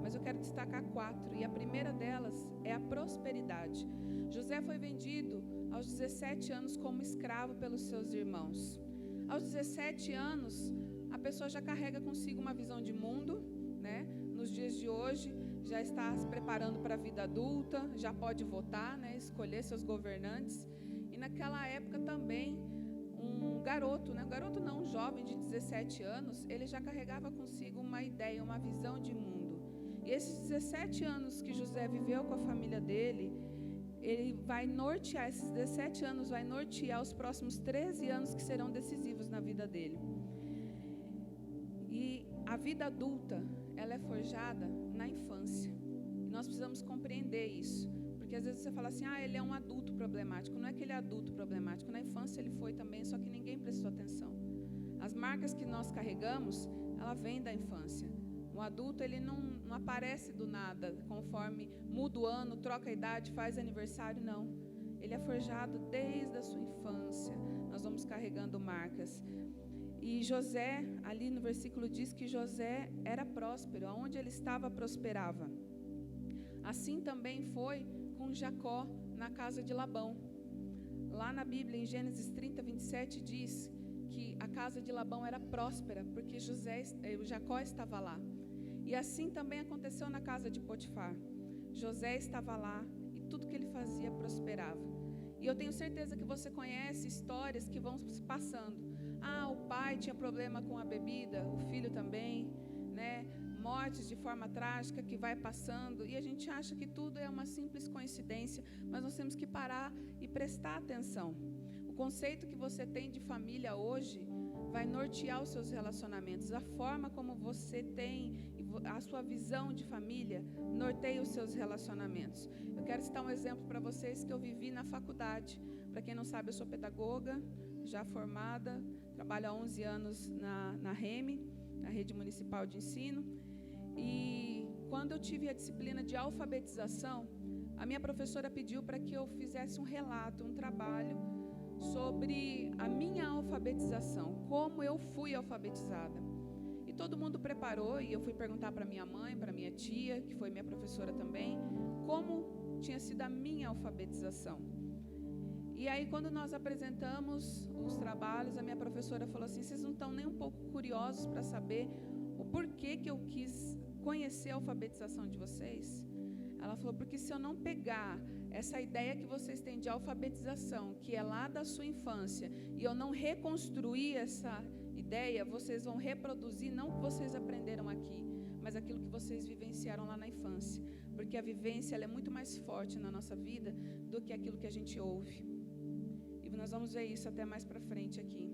mas eu quero destacar 4. E a primeira delas é a prosperidade. José foi vendido aos 17 anos como escravo pelos seus irmãos. Aos 17 anos, a pessoa já carrega consigo uma visão de mundo, né? Nos dias de hoje, já está se preparando para a vida adulta, já pode votar, né? Escolher seus governantes. E naquela época também, um garoto, né? Um garoto não, um jovem de 17 anos, ele já carregava consigo uma ideia, uma visão de mundo. E esses 17 anos que José viveu com a família dele, ele vai nortear, esses 17 anos vai nortear os próximos 13 anos que serão decisivos na vida dele. E a vida adulta, ela é forjada na infância. E nós precisamos compreender isso. Porque às vezes você fala assim, ele é um adulto problemático. Não é que ele é adulto problemático. Na infância ele foi também, só que ninguém prestou atenção. As marcas que nós carregamos, ela vem da infância. Um adulto, ele não aparece do nada, conforme muda o ano, troca a idade, faz aniversário, não. Ele é forjado desde a sua infância. Nós vamos carregando marcas. E José, ali no versículo diz que José era próspero, aonde ele estava prosperava. Assim também foi com Jacó na casa de Labão. Lá na Bíblia, em Gênesis 30, 27, diz que a casa de Labão era próspera, porque Jacó estava lá. E assim também aconteceu na casa de Potifar. José estava lá e tudo que ele fazia prosperava. E eu tenho certeza que você conhece histórias que vão se passando. O pai tinha problema com a bebida, o filho também, né? Mortes de forma trágica que vai passando, e a gente acha que tudo é uma simples coincidência, mas nós temos que parar e prestar atenção. O conceito que você tem de família hoje vai nortear os seus relacionamentos. A forma como você tem a sua visão de família norteia os seus relacionamentos. Eu quero citar um exemplo para vocês que eu vivi na faculdade. Para quem não sabe, eu sou pedagoga, já formada, trabalho há 11 anos na REME, na Rede Municipal de Ensino. E quando eu tive a disciplina de alfabetização, a minha professora pediu para que eu fizesse um relato, um trabalho sobre a minha alfabetização, como eu fui alfabetizada. E todo mundo preparou, e eu fui perguntar para minha mãe, para minha tia, que foi minha professora também, como tinha sido a minha alfabetização. E aí, quando nós apresentamos os trabalhos, a minha professora falou assim, vocês não estão nem um pouco curiosos para saber o porquê que eu quis conhecer a alfabetização de vocês? Ela falou, porque se eu não pegar essa ideia que vocês têm de alfabetização, que é lá da sua infância, e eu não reconstruir essa ideia, vocês vão reproduzir não o que vocês aprenderam aqui, mas aquilo que vocês vivenciaram lá na infância. Porque a vivência ela é muito mais forte na nossa vida do que aquilo que a gente ouve. E nós vamos ver isso até mais para frente aqui.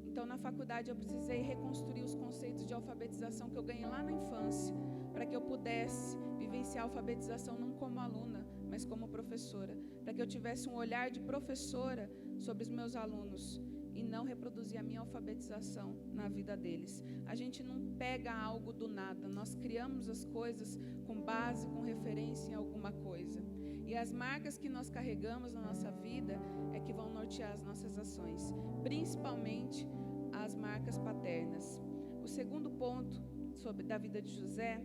Então, na faculdade, eu precisei reconstruir os conceitos de alfabetização que eu ganhei lá na infância, para que eu pudesse vivenciar a alfabetização não como aluna, mas como professora, para que eu tivesse um olhar de professora sobre os meus alunos e não reproduzir a minha alfabetização na vida deles. A gente não pega algo do nada, nós criamos as coisas com base, com referência em alguma coisa. E as marcas que nós carregamos na nossa vida é que vão nortear as nossas ações, principalmente as marcas paternas. O segundo ponto da vida de José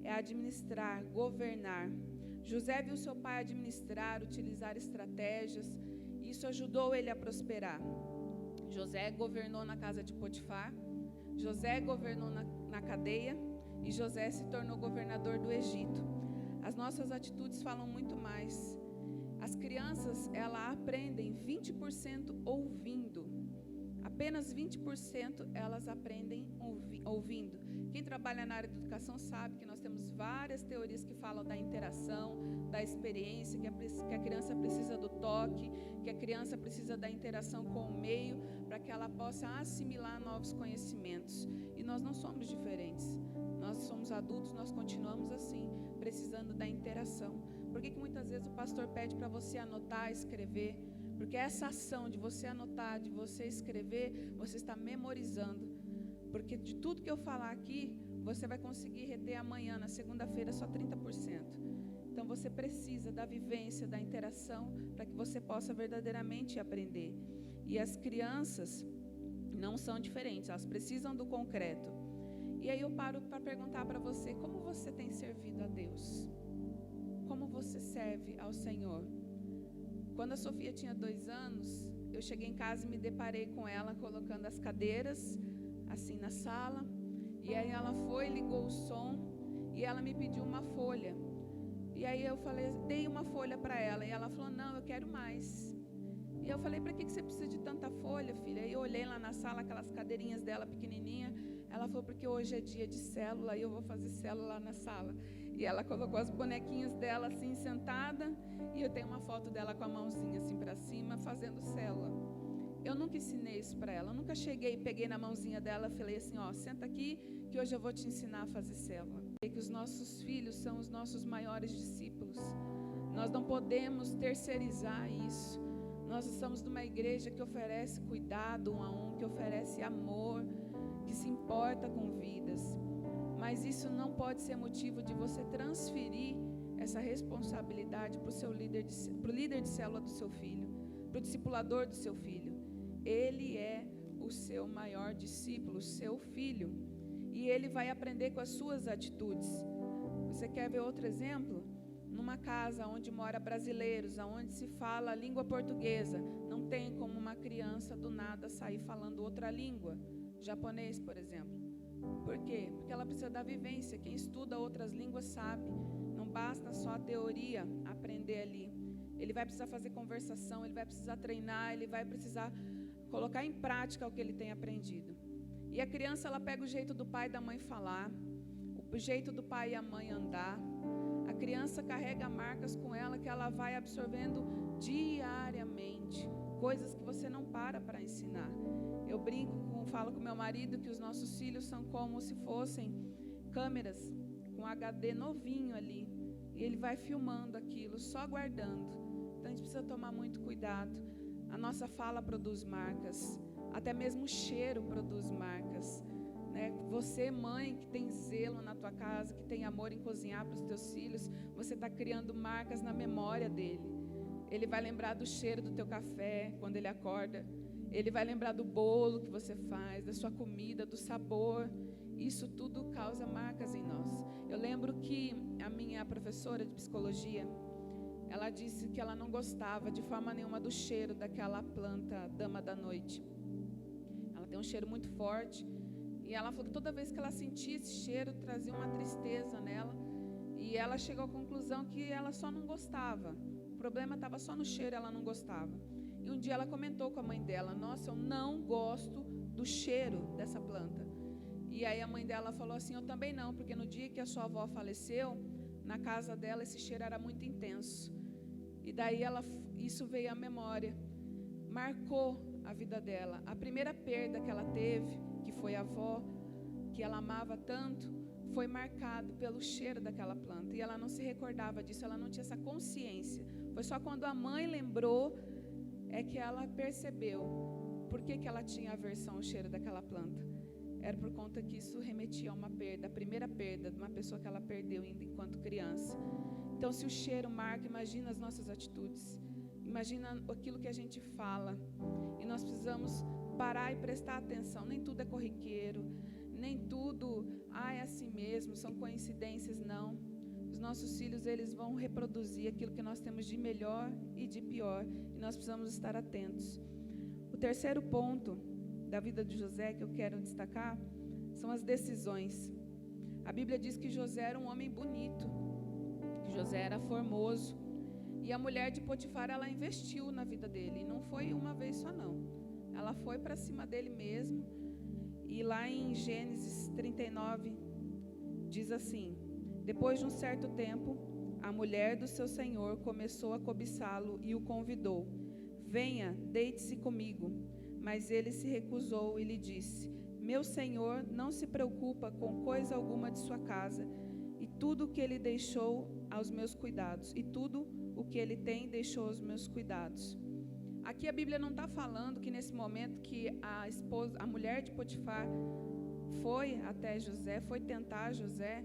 é administrar, governar. José viu seu pai administrar, utilizar estratégias, e isso ajudou ele a prosperar. José governou na casa de Potifar, José governou na cadeia, e José se tornou governador do Egito. As nossas atitudes falam muito mais. As crianças, elas aprendem 20% ouvindo. Apenas 20% elas aprendem ouvindo. Quem trabalha na área de educação sabe que nós temos várias teorias que falam da interação, da experiência, que a criança precisa do toque, que a criança precisa da interação com o meio, para que ela possa assimilar novos conhecimentos. E nós não somos diferentes. Nós somos adultos, nós continuamos assim, precisando da interação. Por que muitas vezes o pastor pede para você anotar, escrever? Porque essa ação de você anotar, de você escrever, você está memorizando. Porque de tudo que eu falar aqui, você vai conseguir reter amanhã, na segunda-feira, só 30%. Então você precisa da vivência, da interação, para que você possa verdadeiramente aprender. E as crianças não são diferentes, elas precisam do concreto. E aí eu paro para perguntar para você, como você tem servido a Deus? Como você serve ao Senhor? Quando a Sofia tinha 2 anos, eu cheguei em casa e me deparei com ela colocando as cadeiras, assim na sala. E aí ela foi, ligou o som e ela me pediu uma folha. E aí eu falei, dei uma folha para ela. E ela falou, não, eu quero mais. E eu falei, para que você precisa de tanta folha, filha? Aí eu olhei lá na sala, aquelas cadeirinhas dela pequenininha. Ela falou, porque hoje é dia de célula e eu vou fazer célula lá na sala. E ela colocou as bonequinhas dela assim, sentada. E eu tenho uma foto dela com a mãozinha assim para cima, fazendo célula. Eu nunca ensinei isso para ela. Eu nunca cheguei e peguei na mãozinha dela e falei assim, ó, senta aqui que hoje eu vou te ensinar a fazer célula. Que os nossos filhos são os nossos maiores discípulos. Nós não podemos terceirizar isso. Nós estamos numa igreja que oferece cuidado um a um, que oferece amor, que se importa com vidas. Mas isso não pode ser motivo de você transferir essa responsabilidade para o líder de célula do seu filho, para o discipulador do seu filho. Ele é o seu maior discípulo, o seu filho. E ele vai aprender com as suas atitudes. Você quer ver outro exemplo? Numa casa onde mora brasileiros, onde se fala a língua portuguesa, não tem como uma criança do nada sair falando outra língua, japonês, por exemplo. Por quê? Porque ela precisa da vivência. Quem estuda outras línguas sabe. Não basta só a teoria aprender ali. Ele vai precisar fazer conversação, ele vai precisar treinar, ele vai precisar colocar em prática o que ele tem aprendido. E a criança, ela pega o jeito do pai e da mãe falar, o jeito do pai e a mãe andar. A criança carrega marcas com ela que ela vai absorvendo diariamente, coisas que você não para ensinar. Eu falo com meu marido que os nossos filhos são como se fossem câmeras com HD novinho ali, e ele vai filmando aquilo, só guardando. Então a gente precisa tomar muito cuidado. A nossa fala produz marcas, até mesmo o cheiro produz marcas, né? Você, mãe, que tem zelo na tua casa, que tem amor em cozinhar para os teus filhos, você está criando marcas na memória dele. Ele vai lembrar do cheiro do teu café quando ele acorda. Ele vai lembrar do bolo que você faz, da sua comida, do sabor. Isso tudo causa marcas em nós. Eu lembro que a minha professora de psicologia, ela disse que ela não gostava de forma nenhuma do cheiro daquela planta dama da noite. Ela tem um cheiro muito forte. E ela falou que toda vez que ela sentia esse cheiro, trazia uma tristeza nela. E ela chegou à conclusão que ela só não gostava. O problema estava só no cheiro, ela não gostava. E um dia ela comentou com a mãe dela, nossa, eu não gosto do cheiro dessa planta. E aí a mãe dela falou assim, eu também não, porque no dia que a sua avó faleceu, na casa dela esse cheiro era muito intenso. E daí isso veio à memória, marcou a vida dela. A primeira perda que ela teve, que foi a avó, que ela amava tanto, foi marcado pelo cheiro daquela planta. E ela não se recordava disso, ela não tinha essa consciência. Foi só quando a mãe lembrou, é que ela percebeu por que ela tinha aversão ao cheiro daquela planta. Era por conta que isso remetia a uma perda, a primeira perda de uma pessoa que ela perdeu ainda enquanto criança. Então, se o cheiro marca, imagina as nossas atitudes, imagina aquilo que a gente fala. E nós precisamos parar e prestar atenção. Nem tudo é corriqueiro, nem tudo é assim mesmo, são coincidências, não. Os nossos filhos, eles vão reproduzir aquilo que nós temos de melhor e de pior, e nós precisamos estar atentos. O terceiro ponto da vida de José que eu quero destacar são as decisões. A Bíblia diz que José era um homem bonito, que José era formoso, e a mulher de Potifar, ela investiu na vida dele, e não foi uma vez só não, ela foi para cima dele mesmo. E lá em Gênesis 39 diz assim, depois de um certo tempo, a mulher do seu senhor começou a cobiçá-lo e o convidou, venha, deite-se comigo. Mas ele se recusou e lhe disse, meu senhor não se preocupa com coisa alguma de sua casa, e tudo o que ele deixou aos meus cuidados, e tudo o que ele tem deixou aos meus cuidados. Aqui a Bíblia não está falando que nesse momento que a mulher de Potifar foi até José, foi tentar José,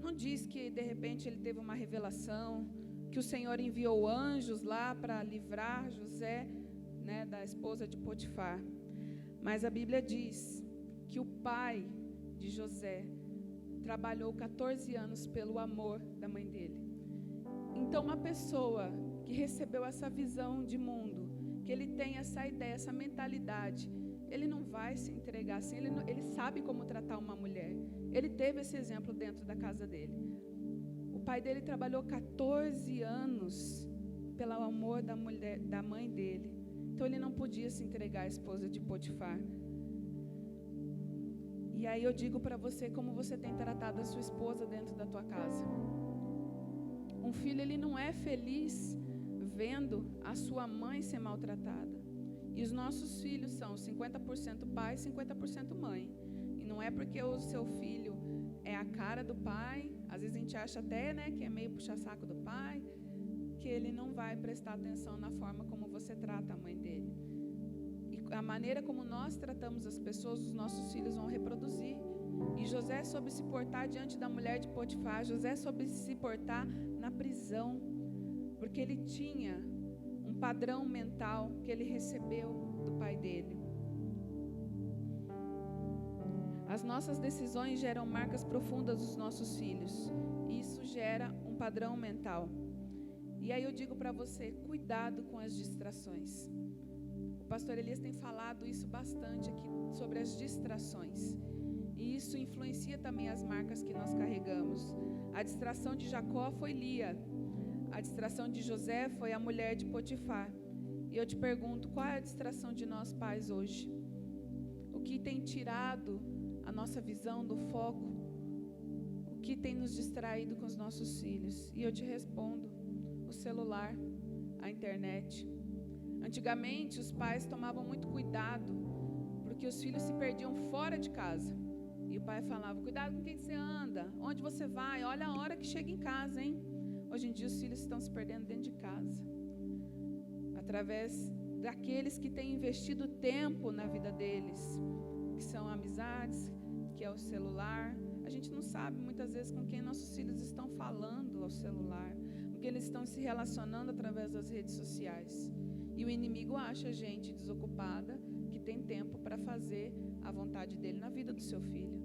não diz que de repente ele teve uma revelação, que o Senhor enviou anjos lá para livrar José, né, da esposa de Potifar. Mas a Bíblia diz que o pai de José trabalhou 14 anos pelo amor da mãe dele. Então uma pessoa que recebeu essa visão de mundo, que ele tem essa ideia, essa mentalidade ele não vai se entregar assim, ele sabe como tratar uma mulher. Ele teve esse exemplo dentro da casa dele. O pai dele trabalhou 14 anos pelo amor da mãe dele. Então ele não podia se entregar à esposa de Potifar. E aí eu digo para você como você tem tratado a sua esposa dentro da tua casa. Um filho, ele não é feliz vendo a sua mãe ser maltratada. E os nossos filhos são 50% pai, 50% mãe. E não é porque o seu filho é a cara do pai, às vezes a gente acha até, né, que é meio puxa-saco do pai, que ele não vai prestar atenção na forma como você trata a mãe dele. E a maneira como nós tratamos as pessoas, os nossos filhos vão reproduzir. E José soube se portar diante da mulher de Potifar. José soube se portar na prisão, porque ele tinha um padrão mental que ele recebeu do pai dele. As nossas decisões geram marcas profundas dos nossos filhos. Isso gera um padrão mental. E aí eu digo para você, cuidado com as distrações. O pastor Elias tem falado isso bastante aqui, sobre as distrações. E isso influencia também as marcas que nós carregamos. A distração de Jacó foi Lia. A distração de José foi a mulher de Potifar. E eu te pergunto, qual é a distração de nós pais hoje? O que tem tirado a nossa visão do foco? O que tem nos distraído com os nossos filhos? E eu te respondo, o celular, a internet. Antigamente, os pais tomavam muito cuidado, porque os filhos se perdiam fora de casa. E o pai falava, cuidado com quem você anda, onde você vai, olha a hora que chega em casa, hein? Hoje em dia os filhos estão se perdendo dentro de casa, através daqueles que têm investido tempo na vida deles, que são amizades, que é o celular. A gente não sabe muitas vezes com quem nossos filhos estão falando ao celular, com quem eles estão se relacionando através das redes sociais. E o inimigo acha a gente desocupada, que tem tempo para fazer a vontade dele na vida do seu filho.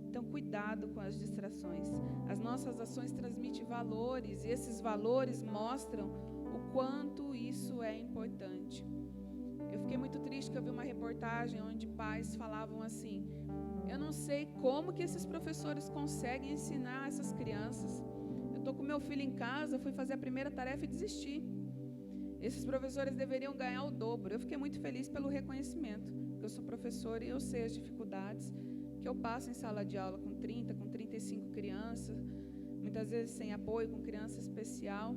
Então, cuidado com as distrações. As nossas ações transmitem valores, e esses valores mostram o quanto isso é importante. Eu fiquei muito triste que eu vi uma reportagem onde pais falavam assim, eu não sei como que esses professores conseguem ensinar essas crianças. Eu estou com meu filho em casa, fui fazer a primeira tarefa e desisti. Esses professores deveriam ganhar o dobro. Eu fiquei muito feliz pelo reconhecimento, porque eu sou professora e eu sei as dificuldades que eu passo em sala de aula com 30, com 35 crianças, muitas vezes sem apoio, com criança especial.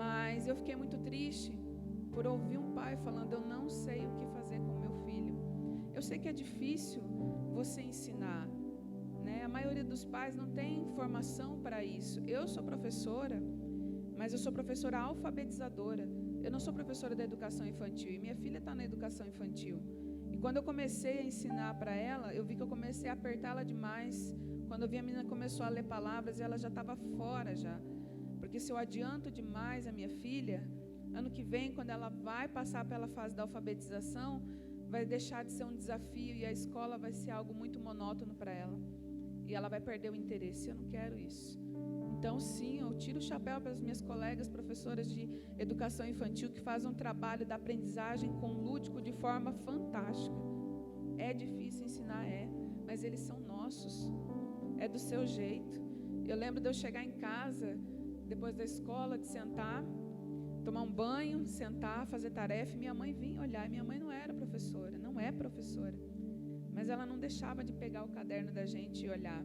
Mas eu fiquei muito triste por ouvir um pai falando, eu não sei o que fazer com meu filho. Eu sei que é difícil você ensinar, né? A maioria dos pais não tem formação para isso. Eu sou professora, mas eu sou professora alfabetizadora. Eu não sou professora da educação infantil, e minha filha está na educação infantil. E quando eu comecei a ensinar para ela, eu vi que eu comecei a apertá-la demais. Quando eu vi a menina começou a ler palavras, ela já estava fora já. Porque se eu adianto demais a minha filha, ano que vem, quando ela vai passar pela fase da alfabetização, vai deixar de ser um desafio e a escola vai ser algo muito monótono para ela. E ela vai perder o interesse. Eu não quero isso. Então, sim, eu tiro o chapéu para as minhas colegas professoras de educação infantil que fazem um trabalho da aprendizagem com o lúdico de forma fantástica. É difícil ensinar, mas eles são nossos. É do seu jeito. Eu lembro de eu chegar em casa, depois da escola, de sentar, tomar um banho, sentar, fazer tarefa, e minha mãe vinha olhar. E minha mãe não era professora, não é professora, mas ela não deixava de pegar o caderno da gente e olhar.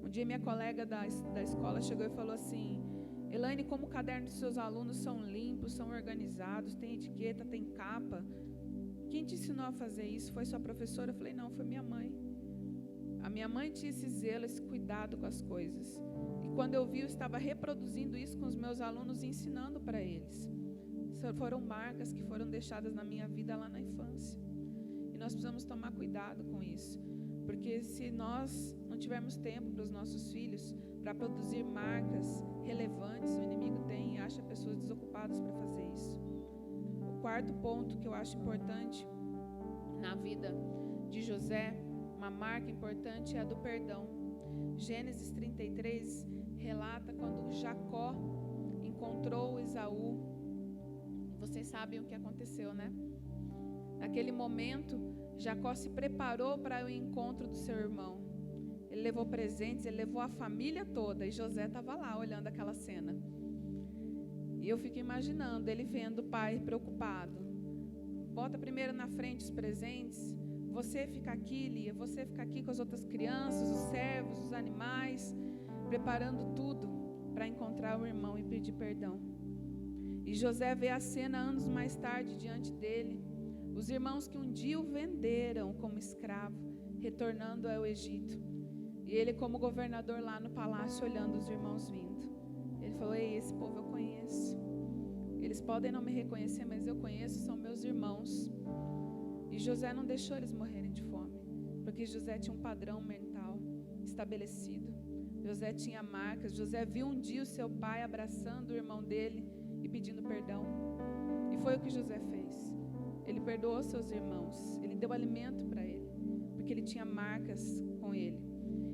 Um dia minha colega da escola chegou e falou assim, Elaine, como o caderno dos seus alunos são limpos, são organizados, tem etiqueta, tem capa. Quem te ensinou a fazer isso? Foi sua professora? Eu falei, não, foi minha mãe. A minha mãe tinha esse zelo, esse cuidado com as coisas. E quando eu vi, eu estava reproduzindo isso com os meus alunos e ensinando para eles. Foram marcas que foram deixadas na minha vida lá na infância. E nós precisamos tomar cuidado com isso. Porque se nós não tivermos tempo para os nossos filhos, para produzir marcas relevantes, o inimigo tem e acha pessoas desocupadas para fazer isso. O quarto ponto que eu acho importante na vida de José, uma marca importante, é a do perdão. Gênesis 33 relata quando Jacó encontrou Esaú. Vocês sabem o que aconteceu, né? Naquele momento, Jacó se preparou para o encontro do seu irmão. Ele levou presentes, ele levou a família toda, e José estava lá olhando aquela cena. E eu fico imaginando ele vendo o pai preocupado. Bota primeiro na frente os presentes. Você fica aqui, Lia, você fica aqui com as outras crianças, os servos, os animais, preparando tudo para encontrar o irmão e pedir perdão. E José vê a cena anos mais tarde diante dele. Os irmãos que um dia o venderam como escravo, retornando ao Egito. E ele como governador lá no palácio, olhando os irmãos vindo. Ele falou: ei, esse povo eu conheço. Eles podem não me reconhecer, mas eu conheço, são meus irmãos. E José não deixou eles morrerem de fome, porque José tinha um padrão mental estabelecido. José tinha marcas. José viu um dia o seu pai abraçando o irmão dele e pedindo perdão. E foi o que José fez. Ele perdoou seus irmãos. Ele deu alimento para ele, porque ele tinha marcas com ele.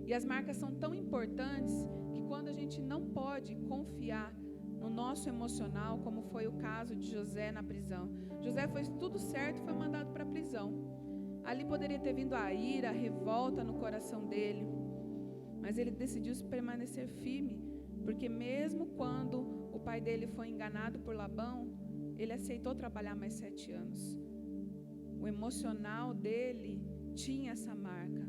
E as marcas são tão importantes que quando a gente não pode confiar no nosso emocional, como foi o caso de José na prisão. José fez tudo certo e foi mandado para a prisão. Ali poderia ter vindo a ira, a revolta no coração dele, mas ele decidiu permanecer firme, porque mesmo quando o pai dele foi enganado por Labão, ele aceitou trabalhar mais 7 anos. O emocional dele tinha essa marca,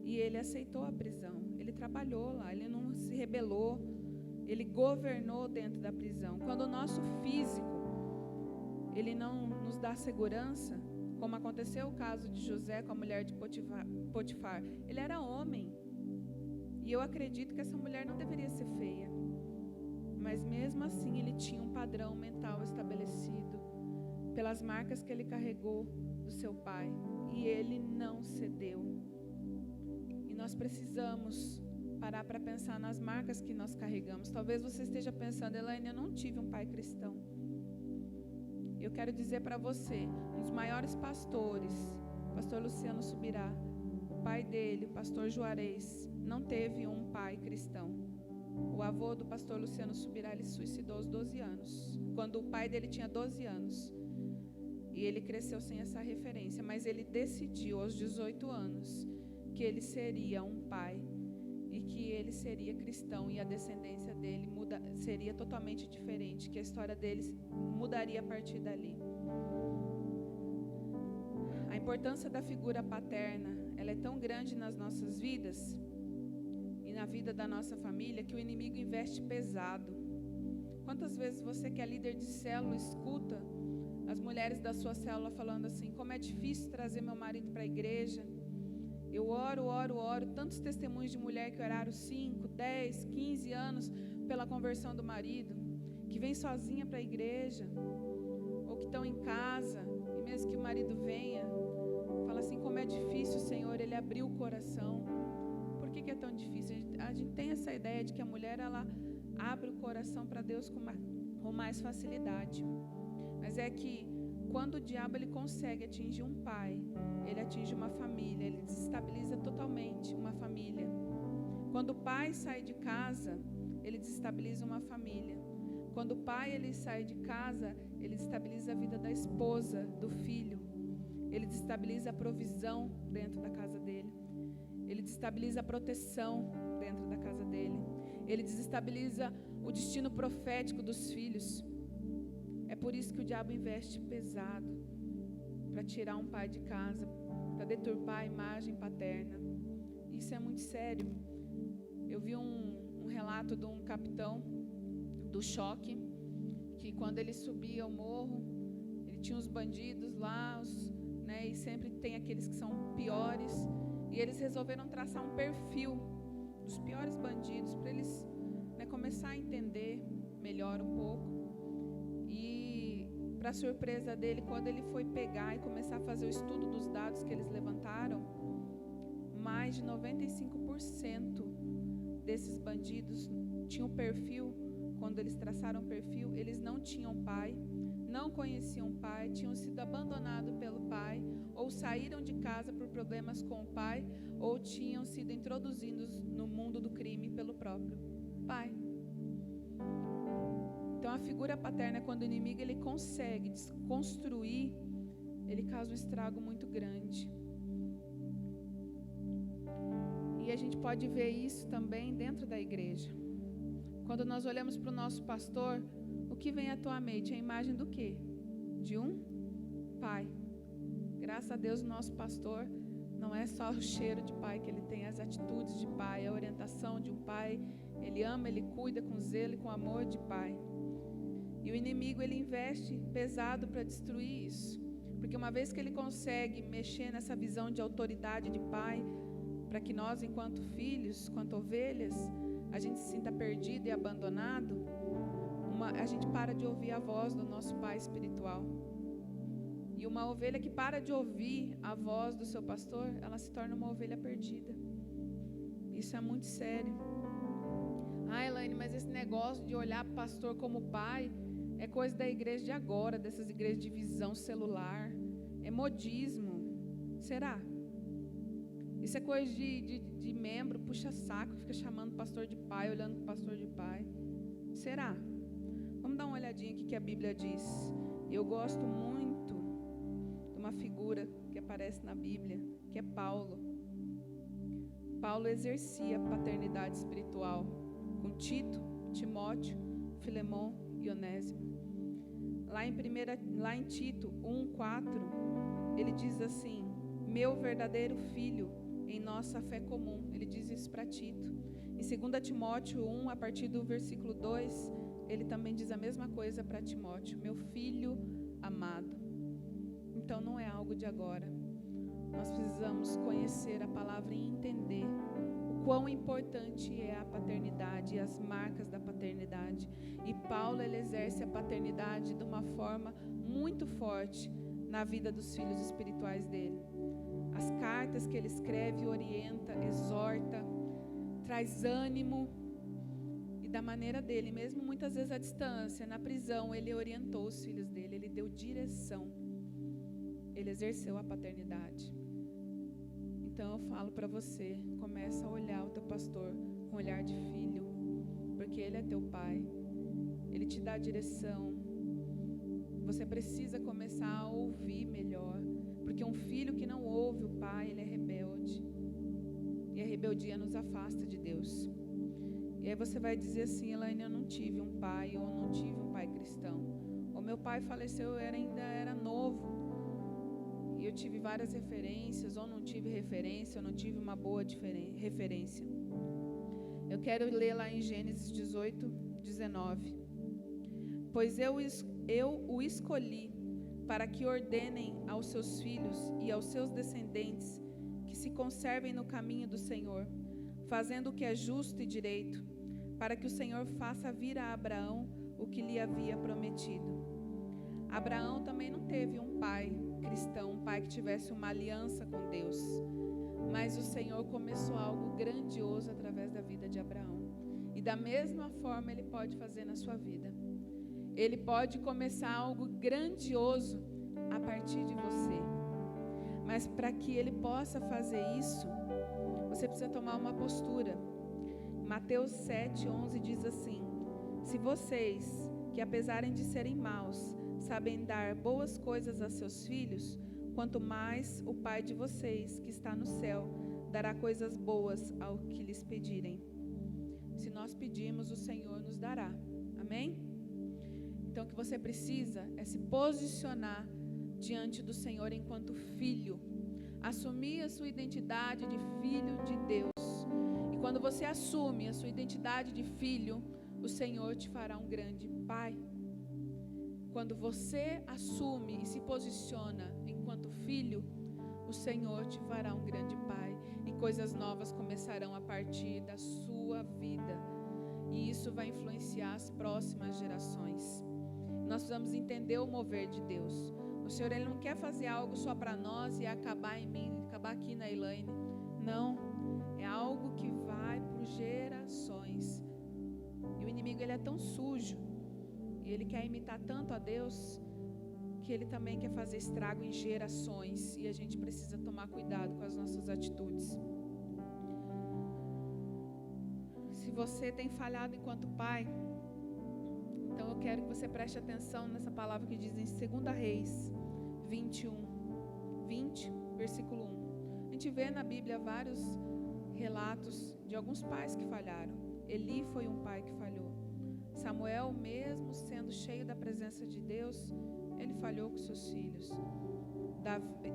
e ele aceitou a prisão. Ele trabalhou lá, ele não se rebelou, ele governou dentro da prisão. Quando o nosso físico ele não nos dá segurança, como aconteceu o caso de José com a mulher de Potifar, ele era homem, e eu acredito que essa mulher não deveria ser feia, mas mesmo assim ele tinha um padrão mental estabelecido pelas marcas que ele carregou do seu pai, e ele não cedeu. E nós precisamos parar para pensar nas marcas que nós carregamos. Talvez você esteja pensando: Elaine, eu não tive um pai cristão. Eu quero dizer para você, um dos maiores pastores, o pastor Luciano Subirá, o pai dele, o pastor Juarez, não teve um pai cristão. O avô do pastor Luciano Subirá, ele suicidou aos 12 anos, quando o pai dele tinha 12 anos. E ele cresceu sem essa referência, mas ele decidiu aos 18 anos que ele seria um pai e que ele seria cristão, e a descendência dele seria totalmente diferente, que a história deles mudaria a partir dali. A importância da figura paterna, ela é tão grande nas nossas vidas e na vida da nossa família, que o inimigo investe pesado. Quantas vezes você que é líder de célula escuta as mulheres da sua célula falando assim: como é difícil trazer meu marido para a igreja. Eu oro, tantos testemunhos de mulher que oraram 5, 10, 15 anos pela conversão do marido, que vem sozinha para a igreja, ou que estão em casa, e mesmo que o marido venha, fala assim: como é difícil, Senhor, ele abriu o coração. Por que é tão difícil? A gente tem essa ideia de que a mulher, ela abre o coração para Deus com mais facilidade, mas é que quando o diabo ele consegue atingir um pai, ele atinge uma família, ele desestabiliza totalmente uma família. Quando o pai sai de casa, ele desestabiliza uma família. Quando o pai ele sai de casa, ele desestabiliza a vida da esposa, do filho. Ele desestabiliza a provisão dentro da casa dele. Ele desestabiliza a proteção dentro da casa dele. Ele desestabiliza o destino profético dos filhos. É por isso que o diabo investe pesado para tirar um pai de casa, para deturpar a imagem paterna. Isso é muito sério. Eu vi um relato de um capitão do choque, que quando ele subia o morro, ele tinha os bandidos lá, e sempre tem aqueles que são piores, e eles resolveram traçar um perfil dos piores bandidos, para eles começar a entender melhor um pouco. E para surpresa dele, quando ele foi pegar e começar a fazer o estudo dos dados que eles levantaram, mais de 95% desses bandidos tinham perfil. Quando eles traçaram o perfil, eles não tinham pai, não conheciam o pai, tinham sido abandonados pelo pai, ou saíram de casa por problemas com o pai, ou tinham sido introduzidos no mundo do crime pelo próprio pai. Então a figura paterna, quando o inimigo ele consegue desconstruir ele causa um estrago muito grande. E a gente pode ver isso também dentro da igreja. Quando nós olhamos para o nosso pastor, o que vem à tua mente? A imagem do quê? De um pai. Graças a Deus, o nosso pastor não é só o cheiro de pai que ele tem, as atitudes de pai, a orientação de um pai. Ele ama, ele cuida com zelo e com amor de pai. E o inimigo, ele investe pesado para destruir isso. Porque uma vez que ele consegue mexer nessa visão de autoridade de pai, para que nós, enquanto filhos, enquanto ovelhas, a gente se sinta perdido e abandonado, a gente para de ouvir a voz do nosso pai espiritual. E uma ovelha que para de ouvir a voz do seu pastor, ela se torna uma ovelha perdida. Isso é muito sério. Ah, Elaine, mas esse negócio de olhar para o pastor como pai é coisa da igreja de agora, dessas igrejas de visão celular. É modismo. Será? Isso é coisa de membro, puxa saco, fica chamando o pastor de pai, olhando para o pastor de pai. Será? Vamos dar uma olhadinha aqui que a Bíblia diz. Eu gosto muito de uma figura que aparece na Bíblia, que é Paulo. Paulo exercia a paternidade espiritual com Tito, Timóteo, Filemon e Onésimo. Lá em Tito 1:4, ele diz assim: meu verdadeiro filho em nossa fé comum. Ele diz isso para Tito. Em 2 Timóteo 1, a partir do versículo 2, ele também diz a mesma coisa para Timóteo: meu filho amado. Então não é algo de agora. Nós precisamos conhecer a palavra e entender o quão importante é a paternidade e as marcas da paternidade. E Paulo, ele exerce a paternidade de uma forma muito forte na vida dos filhos espirituais dele. As cartas que ele escreve, orienta, exorta, traz ânimo. E da maneira dele, mesmo muitas vezes à distância, na prisão, ele orientou os filhos dele, ele deu direção. Ele exerceu a paternidade. Então eu falo para você, começa a olhar o teu pastor com olhar de filho, porque ele é teu pai, ele te dá direção. Você precisa começar a ouvir melhor, porque um filho que não ouve o pai, ele é rebelde, e a rebeldia nos afasta de Deus. E aí você vai dizer assim: Elaine, eu não tive um pai, ou não tive um pai cristão, ou meu pai faleceu, eu ainda era novo, e eu tive várias referências, ou não tive referência, ou não tive uma boa referência. Eu quero ler lá em Gênesis 18:19. Pois eu o escolhi para que ordenem aos seus filhos e aos seus descendentes que se conservem no caminho do Senhor, fazendo o que é justo e direito, para que o Senhor faça vir a Abraão o que lhe havia prometido. Abraão também não teve um pai cristão, um pai que tivesse uma aliança com Deus, mas o Senhor começou algo grandioso através da vida de Abraão, e da mesma forma Ele pode fazer na sua vida. Ele pode começar algo grandioso a partir de você, mas para que Ele possa fazer isso, você precisa tomar uma postura. Mateus 7:11 diz assim: se vocês, que apesar de serem maus, sabem dar boas coisas a seus filhos, quanto mais o Pai de vocês, que está no céu, dará coisas boas ao que lhes pedirem. Se nós pedirmos, o Senhor nos dará. Amém? Então o que você precisa é se posicionar diante do Senhor enquanto filho, assumir a sua identidade de filho de Deus. E quando você assume a sua identidade de filho, o Senhor te fará um grande pai. Quando você assume e se posiciona enquanto filho, o Senhor te fará um grande pai, e coisas novas começarão a partir da sua vida, e isso vai influenciar as próximas gerações. Nós precisamos entender o mover de Deus. O Senhor, Ele não quer fazer algo só para nós e acabar em mim, acabar aqui na Elaine. Não, é algo que vai por gerações. E o inimigo, ele é tão sujo, e ele quer imitar tanto a Deus, que ele também quer fazer estrago em gerações, e a gente precisa tomar cuidado com as nossas atitudes. Se você tem falhado enquanto pai, então eu quero que você preste atenção nessa palavra que diz em 2 Reis 21. 20, versículo 1. A gente vê na Bíblia vários relatos de alguns pais que falharam. Eli foi um pai que falhou. Samuel, mesmo sendo cheio da presença de Deus, ele falhou com seus filhos.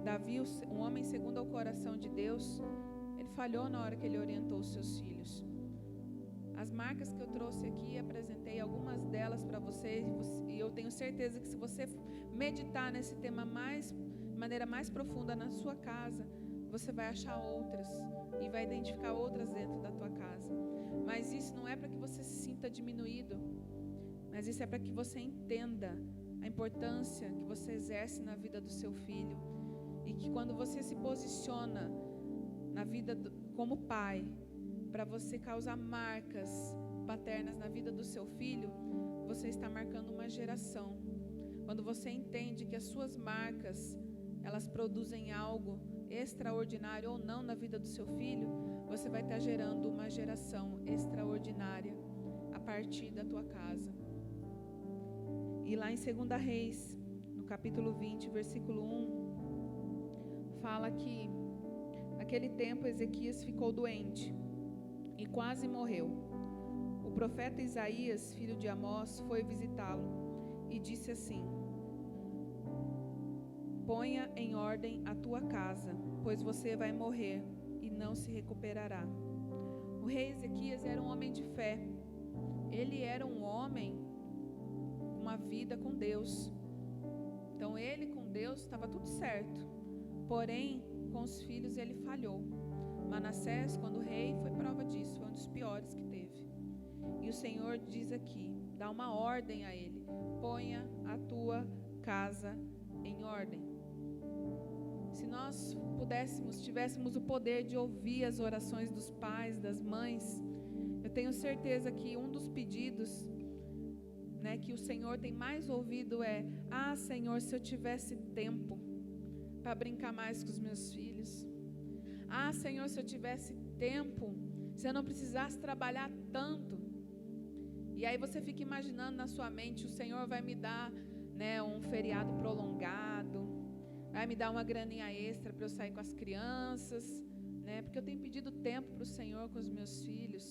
Davi, um homem segundo o coração de Deus, ele falhou na hora que ele orientou os seus filhos. As marcas que eu trouxe aqui, apresentei algumas delas para vocês, e eu tenho certeza que se você meditar nesse tema de maneira mais profunda na sua casa, você vai achar outras e vai identificar outras dentro da tua casa. Mas isso não é para que você se sinta diminuído, mas isso é para que você entenda a importância que você exerce na vida do seu filho, e que quando você se posiciona na vida como pai, para você causar marcas paternas na vida do seu filho, você está marcando uma geração. Quando você entende que as suas marcas, elas produzem algo extraordinário ou não na vida do seu filho, você vai estar gerando uma geração extraordinária a partir da tua casa. E lá em 2 Reis, no capítulo 20, versículo 1, fala que naquele tempo Ezequias ficou doente e quase morreu. O profeta Isaías, filho de Amós, foi visitá-lo e disse assim: ponha em ordem a tua casa, pois você vai morrer e não se recuperará. O rei Ezequias era um homem de fé. Ele era um homem com uma vida com Deus. Então ele com Deus estava tudo certo. Porém, com os filhos ele falhou. Manassés, quando rei, foi prova disso, foi um dos piores que teve. E o Senhor diz aqui, dá uma ordem a ele: ponha a tua casa em ordem. Se nós tivéssemos o poder de ouvir as orações dos pais, das mães, eu tenho certeza que um dos pedidos, que o Senhor tem mais ouvido é: ah, Senhor, se eu tivesse tempo para brincar mais com os meus filhos. Ah, Senhor, se eu tivesse tempo, se eu não precisasse trabalhar tanto. E aí você fica imaginando na sua mente: o Senhor vai me dar, um feriado prolongado, vai me dar uma graninha extra para eu sair com as crianças, porque eu tenho pedido tempo para o Senhor com os meus filhos.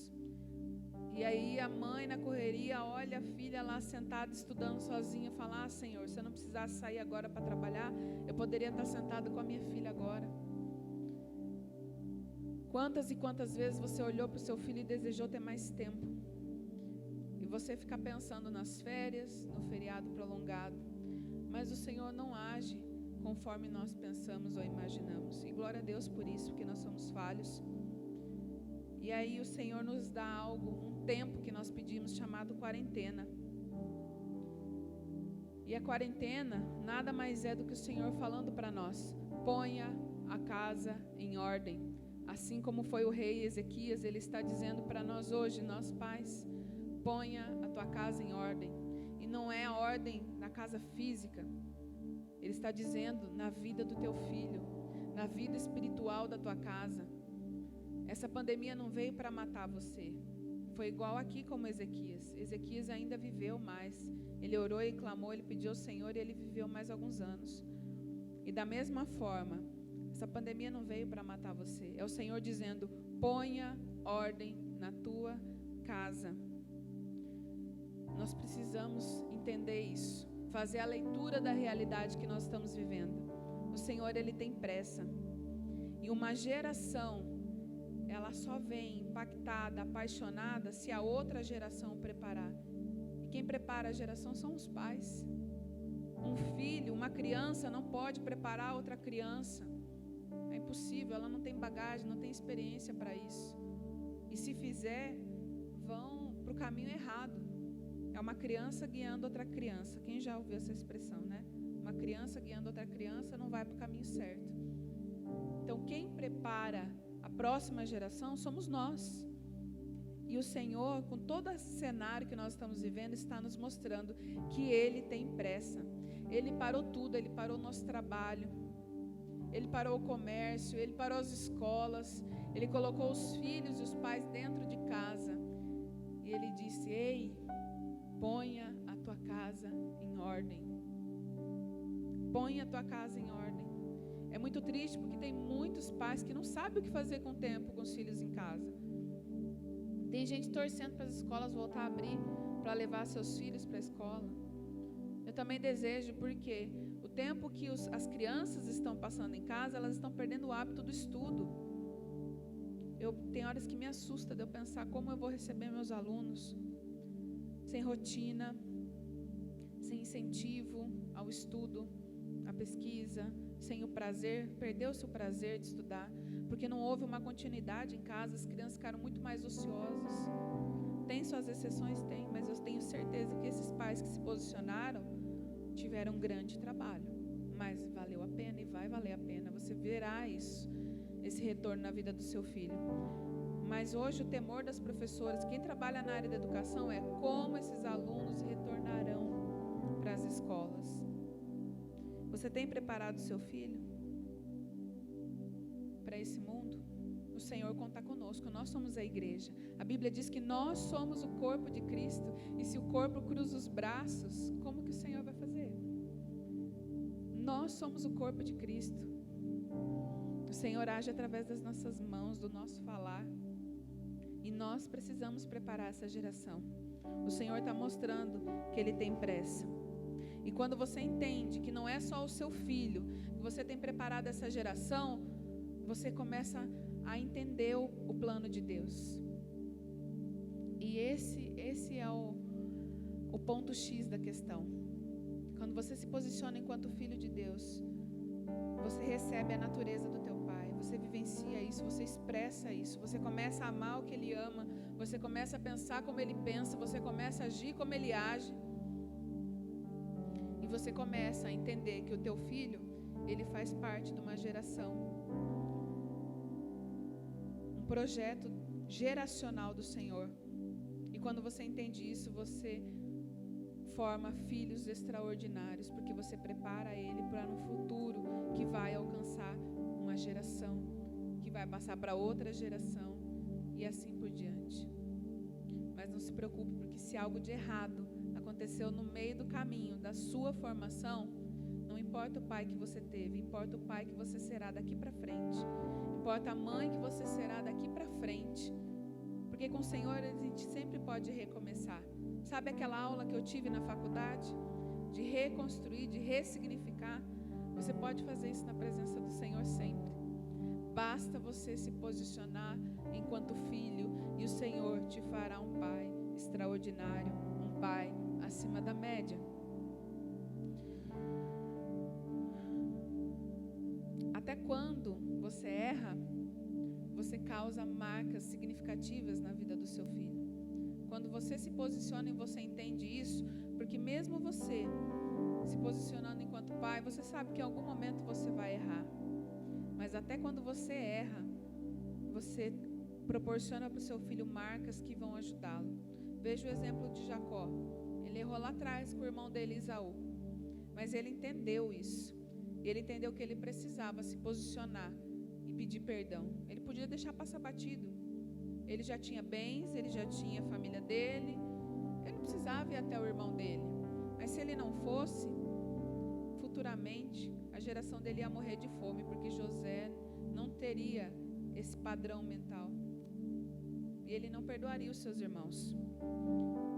E aí a mãe na correria olha a filha lá sentada estudando sozinha e fala: ah, Senhor, se eu não precisasse sair agora para trabalhar, eu poderia estar sentada com a minha filha agora. Quantas e quantas vezes você olhou para o seu filho e desejou ter mais tempo? E você fica pensando nas férias, no feriado prolongado. Mas o Senhor não age conforme nós pensamos ou imaginamos. E glória a Deus por isso, porque nós somos falhos. E aí o Senhor nos dá algo, um tempo que nós pedimos, chamado quarentena. E a quarentena nada mais é do que o Senhor falando para nós: ponha a casa em ordem. Assim como foi o rei Ezequias, ele está dizendo para nós hoje, nós pais: ponha a tua casa em ordem. E não é a ordem na casa física. Ele está dizendo na vida do teu filho, na vida espiritual da tua casa. Essa pandemia não veio para matar você. Foi igual aqui como Ezequias. Ezequias ainda viveu mais. Ele orou e clamou, ele pediu ao Senhor e ele viveu mais alguns anos. E da mesma forma, essa pandemia não veio para matar você. É o Senhor dizendo: ponha ordem na tua casa. Nós precisamos entender isso, fazer a leitura da realidade que nós estamos vivendo. O Senhor, Ele tem pressa. E uma geração, ela só vem impactada, apaixonada, se a outra geração preparar. E quem prepara a geração são os pais. Um filho, uma criança não pode preparar outra criança. É impossível, ela não tem bagagem, não tem experiência para isso. E se fizer, vão para o caminho errado. É uma criança guiando outra criança. Quem já ouviu essa expressão, né? Uma criança guiando outra criança não vai para o caminho certo. Então, quem prepara a próxima geração somos nós. E o Senhor, com todo esse cenário que nós estamos vivendo, está nos mostrando que Ele tem pressa. Ele parou tudo, Ele parou o nosso trabalho, Ele parou o comércio, Ele parou as escolas, Ele colocou os filhos e os pais dentro de casa. E Ele disse: ei, ponha a tua casa em ordem. Ponha a tua casa em ordem. É muito triste porque tem muitos pais que não sabem o que fazer com o tempo com os filhos em casa. Tem gente torcendo para as escolas voltar a abrir para levar seus filhos para a escola. Eu também desejo, porque o tempo que as crianças estão passando em casa, elas estão perdendo o hábito do estudo. Tem horas que me assusta de eu pensar como eu vou receber meus alunos sem rotina, sem incentivo ao estudo, à pesquisa, sem o prazer, perdeu-se o prazer de estudar, porque não houve uma continuidade em casa, as crianças ficaram muito mais ociosas. Tem suas exceções? Tem, mas eu tenho certeza que esses pais que se posicionaram tiveram um grande trabalho, mas valeu a pena e vai valer a pena, você verá isso, esse retorno na vida do seu filho. Mas hoje o temor das professoras, quem trabalha na área da educação, é como esses alunos retornarão para as escolas. Você tem preparado o seu filho para esse mundo? O Senhor conta conosco, nós somos a igreja. A Bíblia diz que nós somos o corpo de Cristo, e se o corpo cruza os braços, como que o Senhor vai fazer? Nós somos o corpo de Cristo. O Senhor age através das nossas mãos, do nosso falar, e nós precisamos preparar essa geração. O Senhor está mostrando que Ele tem pressa. E quando você entende que não é só o seu filho, que você tem preparado essa geração, você começa a entender o plano de Deus. E esse é o ponto X da questão. Quando você se posiciona enquanto filho de Deus, você recebe a natureza do teu pai, você vivencia isso, você expressa isso, você começa a amar o que ele ama, você começa a pensar como ele pensa, você começa a agir como ele age. E você começa a entender que o teu filho, ele faz parte de uma geração, um projeto geracional do Senhor. E quando você entende isso, você forma filhos extraordinários, porque você prepara ele para um futuro que vai alcançar uma geração, que vai passar para outra geração e assim por diante. Mas não se preocupe, porque se algo de errado aconteceu no meio do caminho da sua formação, não importa o pai que você teve, importa o pai que você será daqui para frente, importa a mãe que você será daqui para frente, porque com o Senhor a gente sempre pode recomeçar. Sabe aquela aula que eu tive na faculdade? De reconstruir, de ressignificar? Você pode fazer isso na presença do Senhor sempre. Basta você se posicionar enquanto filho, e o Senhor te fará um pai extraordinário, um pai acima da média. Até quando você erra, você causa marcas significativas na vida do seu filho. Quando você se posiciona e você entende isso, porque mesmo você se posicionando enquanto pai, você sabe que em algum momento você vai errar. Mas até quando você erra, você proporciona para o seu filho marcas que vão ajudá-lo. Veja o exemplo de Jacó. Ele errou lá atrás com o irmão dele, Esaú. Mas ele entendeu isso. Ele entendeu que ele precisava se posicionar e pedir perdão. Ele podia deixar passar batido. Ele já tinha bens, ele já tinha a família dele. Ele não precisava ir até o irmão dele. Mas se ele não fosse, futuramente a geração dele ia morrer de fome, porque José não teria esse padrão mental. E ele não perdoaria os seus irmãos.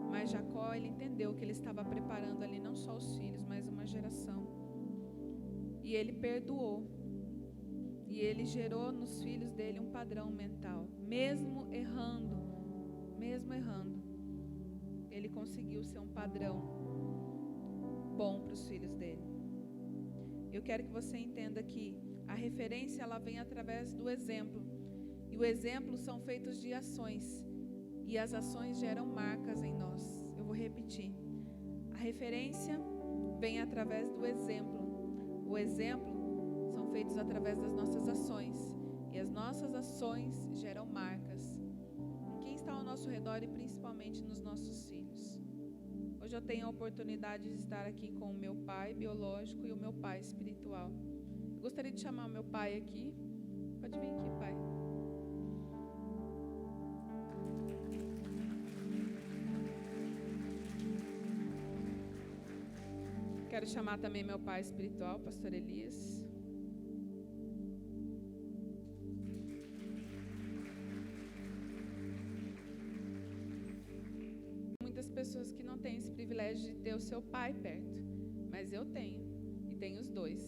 Mas Jacó, ele entendeu que ele estava preparando ali não só os filhos, mas uma geração. E ele perdoou. E ele gerou nos filhos dele um padrão mental. Mesmo errando, ele conseguiu ser um padrão bom para os filhos dele. Eu quero que você entenda que a referência, ela vem através do exemplo. E o exemplo são feitos de ações. E as ações geram marcas em nós. Eu vou repetir. A referência vem através do exemplo. O exemplo são feitos através das nossas ações. E as nossas ações geram marcas em quem está ao nosso redor e principalmente nos nossos filhos. Hoje eu tenho a oportunidade de estar aqui com o meu pai biológico e o meu pai espiritual. Eu gostaria de chamar o meu pai aqui. Pode vir aqui, pai. Quero chamar também meu pai espiritual, pastor Elias. tem esse privilégio de ter o seu pai perto, mas eu tenho, e tenho os dois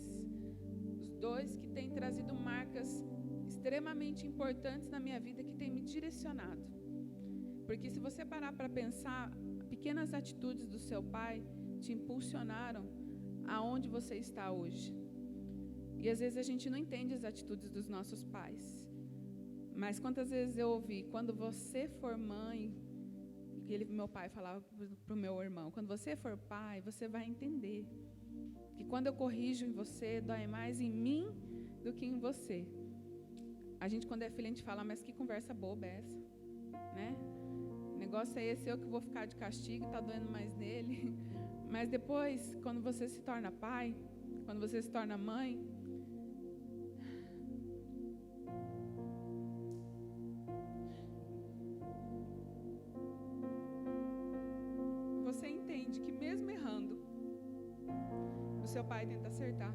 que têm trazido marcas extremamente importantes na minha vida, que têm me direcionado. Porque se você parar para pensar, pequenas atitudes do seu pai te impulsionaram aonde você está hoje. E às vezes a gente não entende as atitudes dos nossos pais. Mas quantas vezes eu ouvi, quando você for mãe, meu pai falava para o meu irmão, quando você for pai, você vai entender que quando eu corrijo em você, dói mais em mim do que em você. A gente, quando é filho, a gente fala, mas que conversa boba é essa? Né? O negócio é esse, eu que vou ficar de castigo, está doendo mais nele. Mas depois, quando você se torna pai, quando você se torna mãe, você entende que mesmo errando, o seu pai tenta acertar.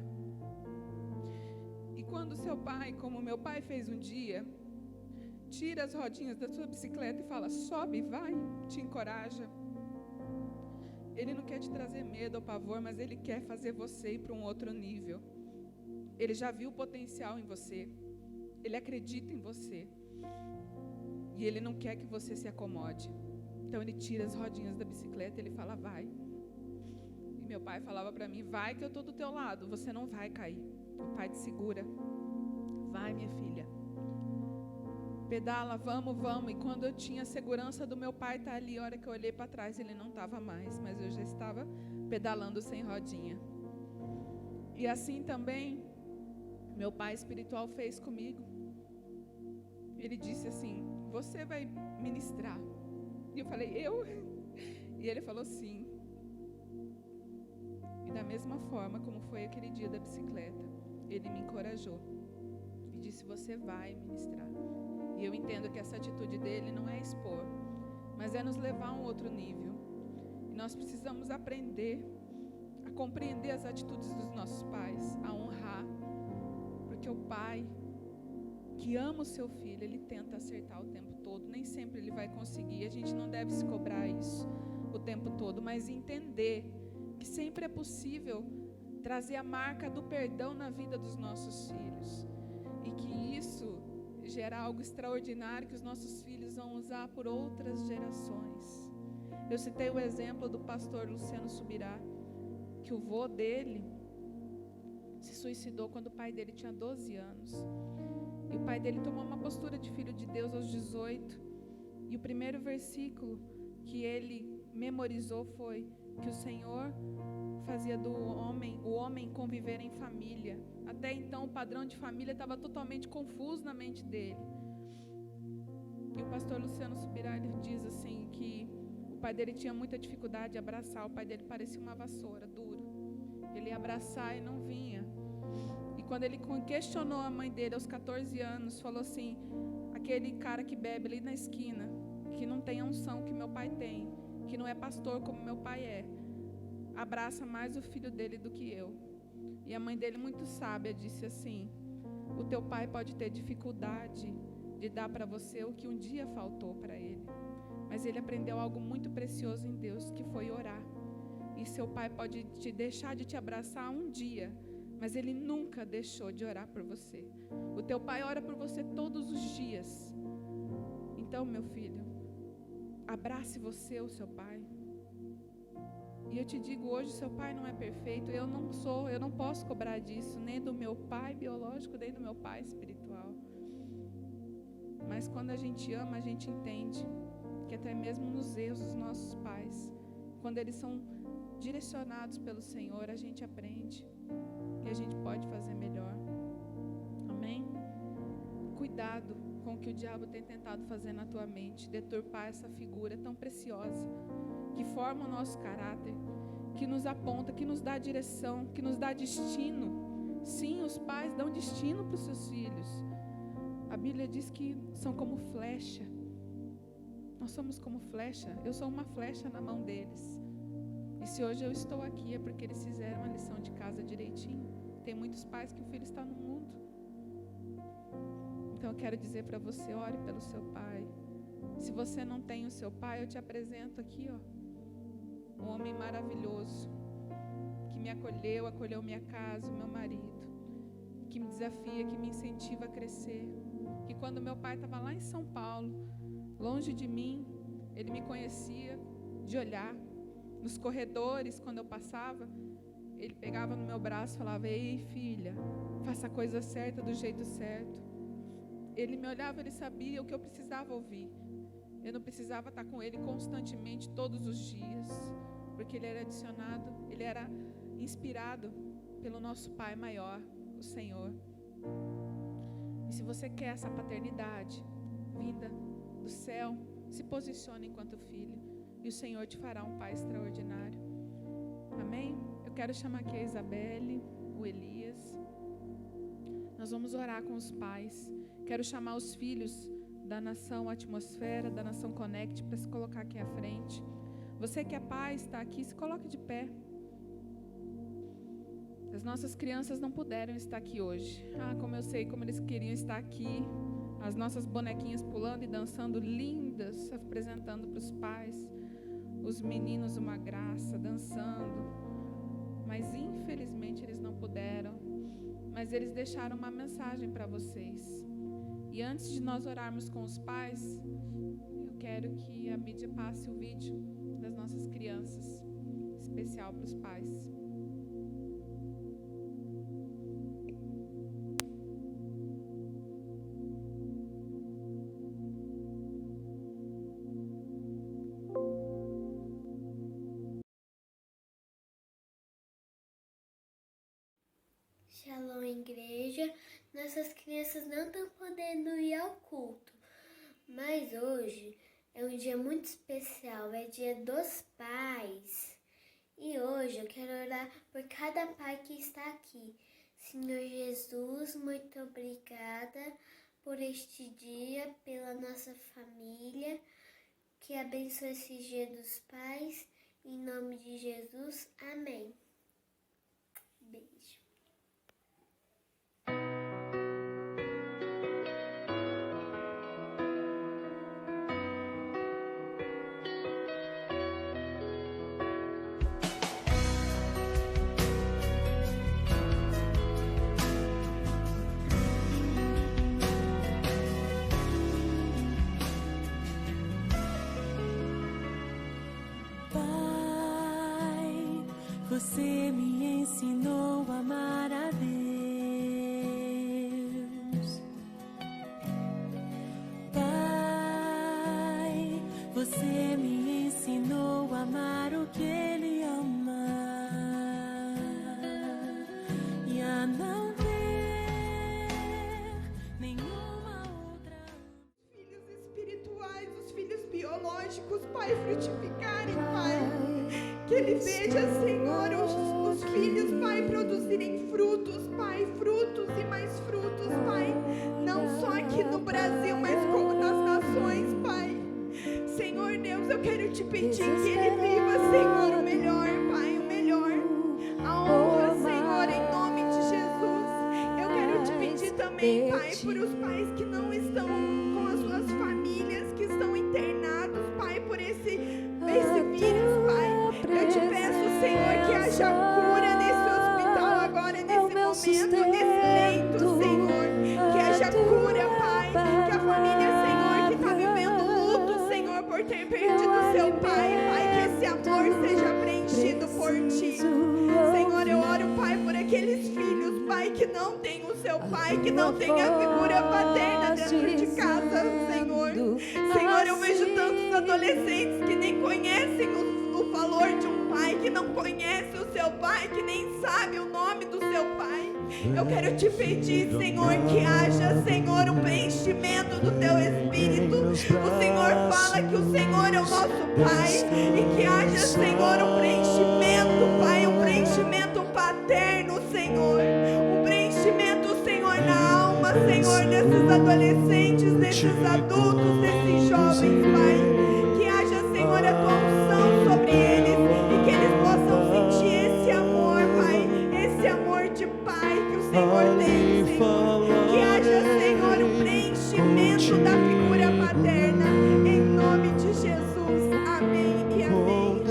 E quando o seu pai, como meu pai fez um dia, tira as rodinhas da sua bicicleta e fala, sobe, vai, te encoraja. Ele não quer te trazer medo ou pavor, mas ele quer fazer você ir para um outro nível. Ele já viu o potencial em você. Ele acredita em você. E ele não quer que você se acomode. Então ele tira as rodinhas da bicicleta e ele fala, vai. E meu pai falava para mim, vai que eu estou do teu lado, você não vai cair. O pai te segura. Vai, minha filha. Pedala, vamos. E quando eu tinha segurança do meu pai estar ali, a hora que eu olhei para trás, ele não estava mais, mas eu já estava pedalando sem rodinha. E assim também, meu pai espiritual fez comigo. Ele disse assim, você vai ministrar? E eu falei, eu? E ele falou, sim. E da mesma forma como foi aquele dia da bicicleta, ele me encorajou e disse, você vai ministrar. E eu entendo que essa atitude dele não é expor, mas é nos levar a um outro nível. E nós precisamos aprender a compreender as atitudes dos nossos pais, a honrar, porque o pai que ama o seu filho, ele tenta acertar o tempo todo, nem sempre ele vai conseguir, a gente não deve se cobrar isso o tempo todo, mas entender que sempre é possível trazer a marca do perdão na vida dos nossos filhos, e que isso gera algo extraordinário que os nossos filhos vão usar por outras gerações. Eu citei o exemplo do pastor Luciano Subirá, que o vô dele se suicidou quando o pai dele tinha 12 anos. E o pai dele tomou uma postura de filho de Deus aos 18. E o primeiro versículo que ele memorizou foi que o Senhor fazia o homem conviver em família. Até então o padrão de família estava totalmente confuso na mente dele. E o pastor Luciano Subirá, ele diz assim que o pai dele tinha muita dificuldade de abraçar. O pai dele parecia uma vassoura, duro. Ele ia abraçar e não vinha. E quando ele questionou a mãe dele aos 14 anos, falou assim, aquele cara que bebe ali na esquina, que não tem a unção que meu pai tem, que não é pastor como meu pai é, abraça mais o filho dele do que eu. E a mãe dele, muito sábia, disse assim, o teu pai pode ter dificuldade de dar para você o que um dia faltou para ele, mas ele aprendeu algo muito precioso em Deus, que foi orar. E seu pai pode te deixar de te abraçar um dia, mas ele nunca deixou de orar por você. O teu pai ora por você todos os dias. Então, meu filho, abrace você, o seu pai. E eu te digo hoje, seu pai não é perfeito, eu não posso cobrar disso, nem do meu pai biológico, nem do meu pai espiritual. Mas quando a gente ama, a gente entende que até mesmo nos erros dos nossos pais, quando eles são direcionados pelo Senhor, a gente aprende que a gente pode fazer melhor. Amém? Cuidado com o que o diabo tem tentado fazer na tua mente, deturpar essa figura tão preciosa, que forma o nosso caráter, que nos aponta, que nos dá direção, que nos dá destino. Sim, os pais dão destino para os seus filhos. A Bíblia diz que são como flecha. Nós somos como flecha. Eu sou uma flecha na mão deles. E se hoje eu estou aqui é porque eles fizeram a lição de casa direitinho. Tem muitos pais que o filho está no mundo. Então eu quero dizer para você, ore pelo seu pai. Se você não tem o seu pai, eu te apresento aqui, ó. um homem maravilhoso, que me acolheu minha casa, o meu marido, que me desafia, que me incentiva a crescer, que quando meu pai estava lá em São Paulo, longe de mim, ele me conhecia de olhar, nos corredores, quando eu passava, ele pegava no meu braço e falava: ei, filha, faça a coisa certa do jeito certo. Ele me olhava, ele sabia o que eu precisava ouvir. Eu não precisava estar com ele constantemente, todos os dias, porque ele era adicionado, ele era inspirado pelo nosso Pai maior, o Senhor. E se você quer essa paternidade vinda do céu, se posicione enquanto filho, e o Senhor te fará um pai extraordinário. Amém? Eu quero chamar aqui a Isabelle, o Elias. Nós vamos orar com os pais. Quero chamar os filhos da Nação Atmosfera, da Nação Connect, para se colocar aqui à frente. Você que é pai, está aqui, se coloque de pé. As nossas crianças não puderam estar aqui hoje. Como eu sei como eles queriam estar aqui. As nossas bonequinhas pulando e dançando lindas, apresentando para os pais. Os meninos uma graça, dançando. Mas infelizmente eles não puderam. Mas eles deixaram uma mensagem para vocês. E antes de nós orarmos com os pais, eu quero que a mídia passe o vídeo das nossas crianças, especial para os pais. Shalom, igreja. Nossas crianças não estão podendo ir ao culto, mas hoje é um dia muito especial, é dia dos pais. E hoje eu quero orar por cada pai que está aqui. Senhor Jesus, muito obrigada por este dia, pela nossa família, que abençoe esse dia dos pais. Em nome de Jesus, amém. Beijo. Você me ensinou a amar a Deus. Pai, você me ensinou a amar o que Ele ama e a não ter nenhuma outra. Filhos espirituais, os filhos biológicos, Pai, frutificarem, Pai. Que Ele veja, Senhor, os filhos, Pai, produzirem frutos, Pai, frutos e mais frutos, Pai. Não só aqui no Brasil, mas como nas nações, Pai. Senhor Deus, eu quero te pedir que Ele viva, Senhor, o melhor, Pai, o melhor. A honra, Senhor, em nome de Jesus. Eu quero te pedir também, Pai, por os pais que não estão com as suas famílias, que estão internados, Pai, por esse vírus, Pai. Eu te peço, Senhor, que haja cura nesse hospital agora, nesse momento, nesse leito, Senhor. Que haja cura, Pai. Que a família, Senhor, que está vivendo luto, Senhor, por ter perdido seu pai, Pai, que esse amor seja preenchido por Ti. Senhor, eu oro, Pai, por aqueles filhos, Pai, que não tem o seu pai, que não tem a figura paterna dentro de casa, Senhor. Senhor, eu vejo tantos adolescentes que nem conhecem o valor de um pai, que não conhece o seu pai, que nem sabe o nome do seu pai. Eu quero te pedir, Senhor, que haja, Senhor, um preenchimento do teu Espírito. O Senhor fala que o Senhor é o nosso Pai, e que haja, Senhor, um preenchimento, Pai, um preenchimento paterno, Senhor, um preenchimento, Senhor, na alma, Senhor, desses adolescentes, desses adultos, desses jovens, Pai. Que haja, Senhor, a tua unção sobre eles, e que eles possam sentir esse amor, Pai, esse amor de Pai que o Senhor tem, Senhor. Que haja, Senhor, um preenchimento da figura paterna, em nome de Jesus. Amém e amém.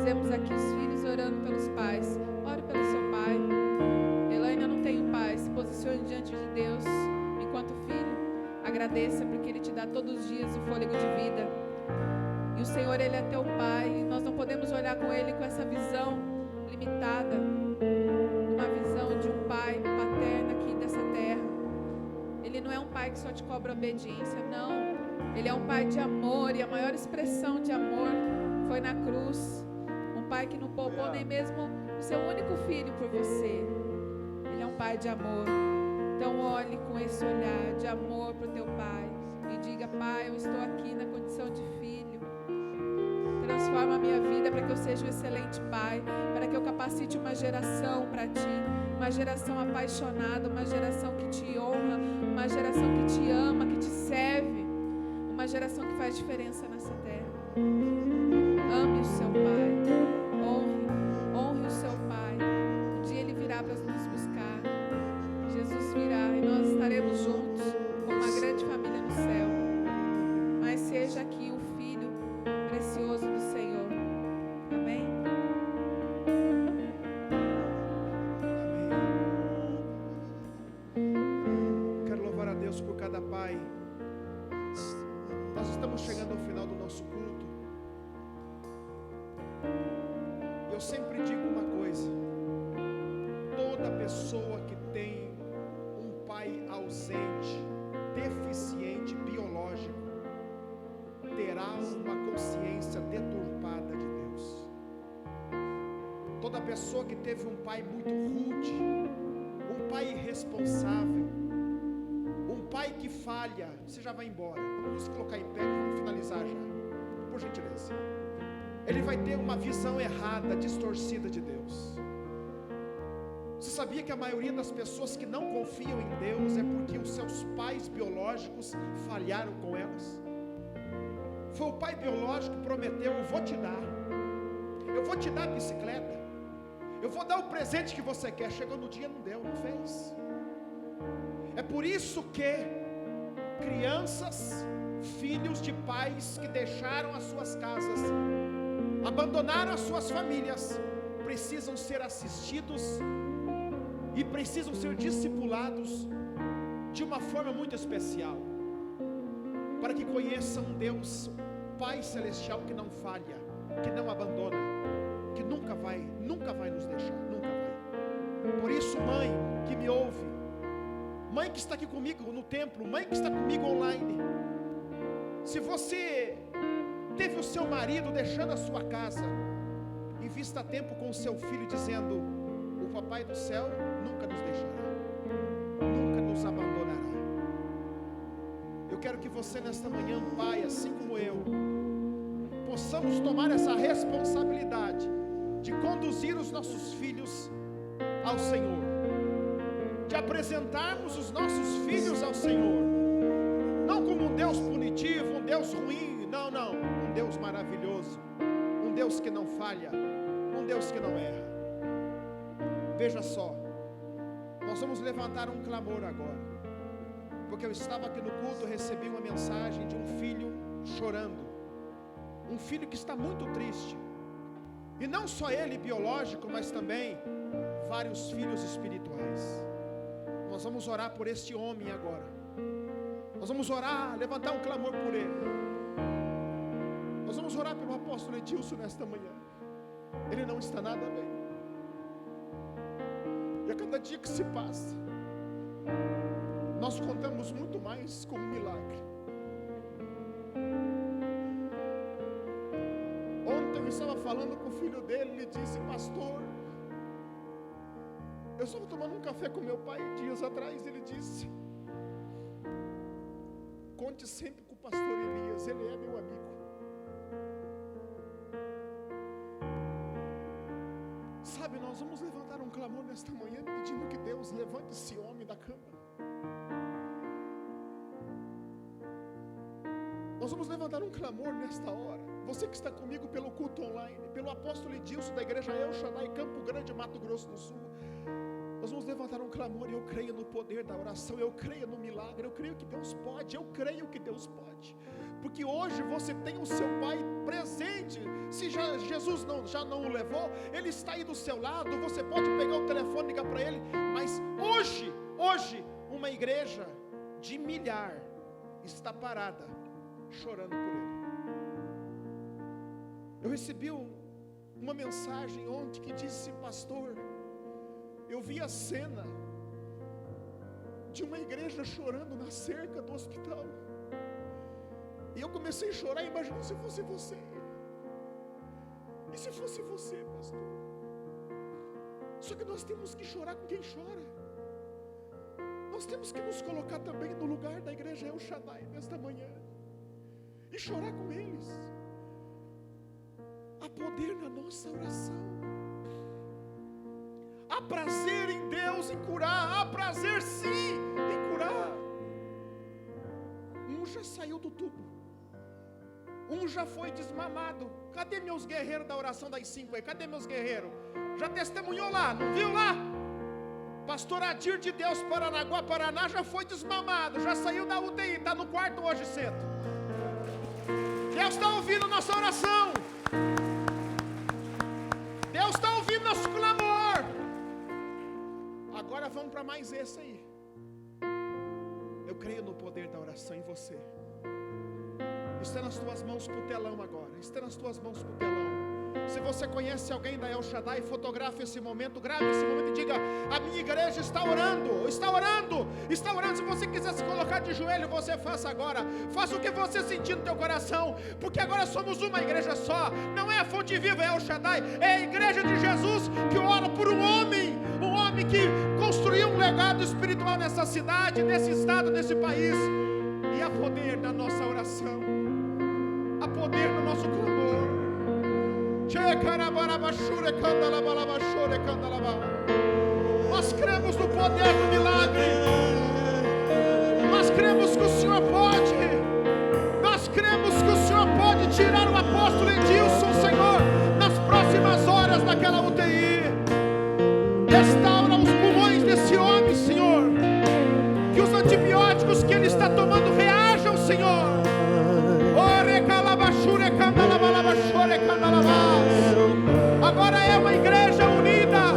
vemos aqui os filhos orando pelos pais. Ore pelo seu pai. Elaine, eu não tenho pai. Se posicione diante de Deus enquanto filho. Agradeça porque Ele te dá todos os dias o fôlego de vida. E o Senhor, Ele é teu pai. E nós não podemos olhar com Ele com essa visão limitada. Uma visão de um pai paterno aqui dessa terra. Ele não é um pai que só te cobra obediência, não. Ele é um pai de amor. E a maior expressão de amor foi na cruz. Um pai que não poupou nem mesmo o seu único filho por você. Ele é um pai de amor. Então olhe com esse olhar de amor para o teu pai e diga: Pai, eu estou aqui na condição de filho. Transforma a minha vida para que eu seja um excelente pai, para que eu capacite uma geração para ti, uma geração apaixonada, uma geração que te honra, uma geração que te ama, que te serve, uma geração que faz diferença nessa terra. Ame o seu pai, honre o seu pai. Um dia ele virá para nos buscar. Jesus virá e nós estaremos juntos como uma grande família no céu. Mas seja aqui o filho precioso do Senhor. Amém? Quero louvar a Deus por cada pai. Nós estamos chegando ao final do nosso culto. Eu sempre digo uma coisa: toda pessoa que tem um pai ausente, deficiente biológico, terá uma consciência deturpada de Deus. Toda pessoa que teve um pai muito rude, um pai irresponsável, um pai que falha, você já vai embora. Vamos nos colocar em pé, vamos finalizar já, por gentileza. Ele vai ter uma visão errada, distorcida de Deus. Você sabia que a maioria das pessoas que não confiam em Deus é porque os seus pais biológicos falharam com elas? Foi o pai biológico que prometeu: eu vou te dar a bicicleta, eu vou dar o presente que você quer. Chegou no dia, não deu, não fez. É por isso que crianças, filhos de pais que deixaram as suas casas, abandonaram as suas famílias, precisam ser assistidos e precisam ser discipulados de uma forma muito especial, para que conheçam um Deus, Pai Celestial, que não falha, que não abandona, que nunca vai nos deixar, nunca vai. Por isso, mãe que me ouve, mãe que está aqui comigo no templo, mãe que está comigo online, se você teve o seu marido deixando a sua casa, invista tempo com o seu filho dizendo: o Papai do céu nunca nos deixará, nunca nos abandonará. Eu quero que você nesta manhã, pai, assim como eu, possamos tomar essa responsabilidade de conduzir os nossos filhos ao Senhor, de apresentarmos os nossos filhos ao Senhor, não como um Deus punitivo, um Deus ruim, não, um Deus maravilhoso, um Deus que não falha, um Deus que não erra. Veja só, nós vamos levantar um clamor agora, porque eu estava aqui no culto, recebi uma mensagem de um filho chorando, um filho que está muito triste, e não só ele biológico, mas também vários filhos espirituais. Nós vamos orar por este homem agora, nós vamos orar, levantar um clamor por ele, nós vamos orar pelo apóstolo Edilson nesta manhã. Ele não está nada bem, e a cada dia que se passa, nós contamos muito mais com um milagre. Ontem eu estava falando com o filho dele, ele disse: pastor, eu estava tomando um café com meu pai dias atrás, ele disse: conte sempre com o pastor Elias, ele é meu amigo. Sabe, nós vamos levantar um clamor nesta manhã, pedindo que Deus levante esse homem da cama. Nós vamos levantar um clamor nesta hora. Você que está comigo pelo culto online, pelo apóstolo Edilson da igreja El Shaddai, Campo Grande, Mato Grosso do Sul, nós vamos levantar um clamor. E eu creio no poder da oração, eu creio no milagre, eu creio que Deus pode, eu creio que Deus pode. porque hoje você tem o seu Pai presente. Se Jesus já não o levou, Ele está aí do seu lado, você pode pegar o telefone e ligar para Ele. Mas hoje, uma igreja de milhar está parada, chorando por Ele. Eu recebi uma mensagem ontem que disse: pastor, eu vi a cena de uma igreja chorando na cerca do hospital, e eu comecei a chorar, imaginando se fosse você. E se fosse você, pastor? Só que nós temos que chorar com quem chora. Nós temos que nos colocar também no lugar da igreja El Shaddai nesta manhã e chorar com eles. Há poder na nossa oração. Há prazer em Deus em curar. Há prazer sim em curar. Um já saiu do tubo. Um já foi desmamado. Cadê meus guerreiros da oração das 5 aí? Cadê meus guerreiros? Já testemunhou lá, não viu lá? Pastor Adir de Deus, Paranaguá, Paraná, já foi desmamado, já saiu da UTI, está no quarto hoje cedo. Deus está ouvindo nossa oração. Deus está ouvindo nosso clamor. Agora vamos para mais esse aí. Eu creio no poder da oração em você. Está nas tuas mãos para o telão agora. Está nas tuas mãos para o telão. Se você conhece alguém da El Shaddai, fotografe esse momento, grave esse momento e diga: a minha igreja está orando, está orando, está orando. Se você quiser se colocar de joelho, você faça agora. Faça o que você sentir no teu coração, porque agora somos uma igreja só. Não é a Fonte Viva, é El Shaddai, é a igreja de Jesus que ora por um homem que construiu um legado espiritual nessa cidade, nesse estado, nesse país. E há poder na nossa oração, há poder no nosso clamor. Nós cremos no poder do milagre. Nós cremos que o Senhor pode. Nós cremos que o Senhor pode tirar o apóstolo Edilson, Senhor, nas próximas horas daquela UTI. Restaura os pulmões desse homem, Senhor. Que os antibióticos que ele está tomando reajam, Senhor. Agora é uma igreja unida,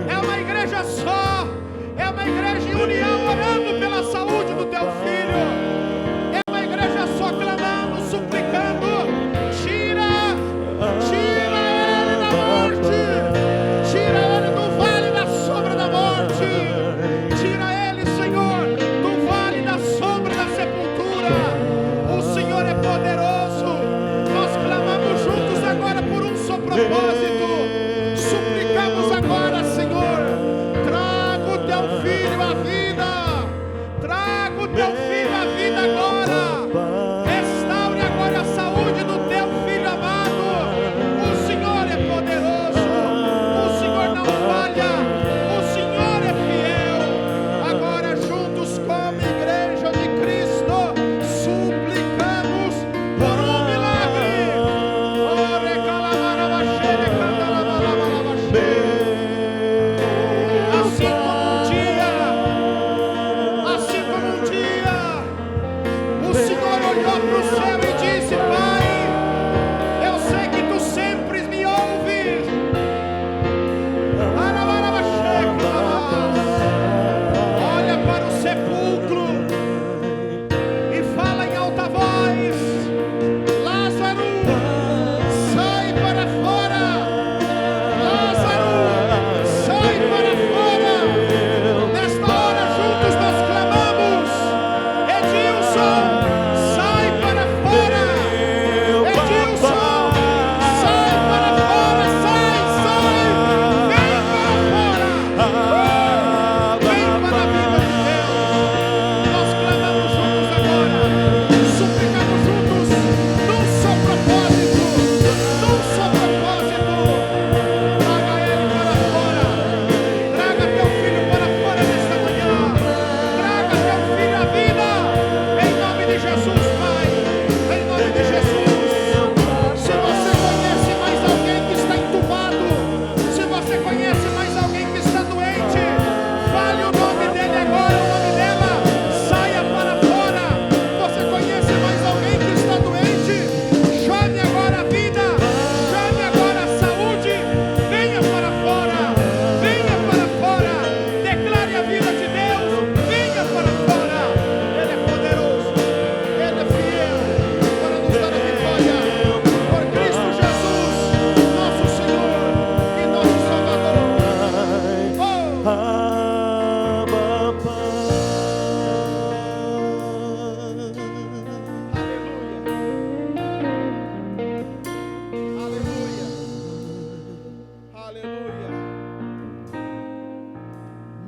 é uma igreja só, é uma igreja em união, orando pela saúde do teu filho. É uma igreja só, clamando, suplicando: tira ele da morte, tira ele do vale da sombra da morte, tira ele, Senhor, do vale da sombra da sepultura. O Senhor é poderoso. Nós clamamos juntos agora por um só propósito. Suplicamos agora, Senhor, traga o teu filho à vida, traga o teu filho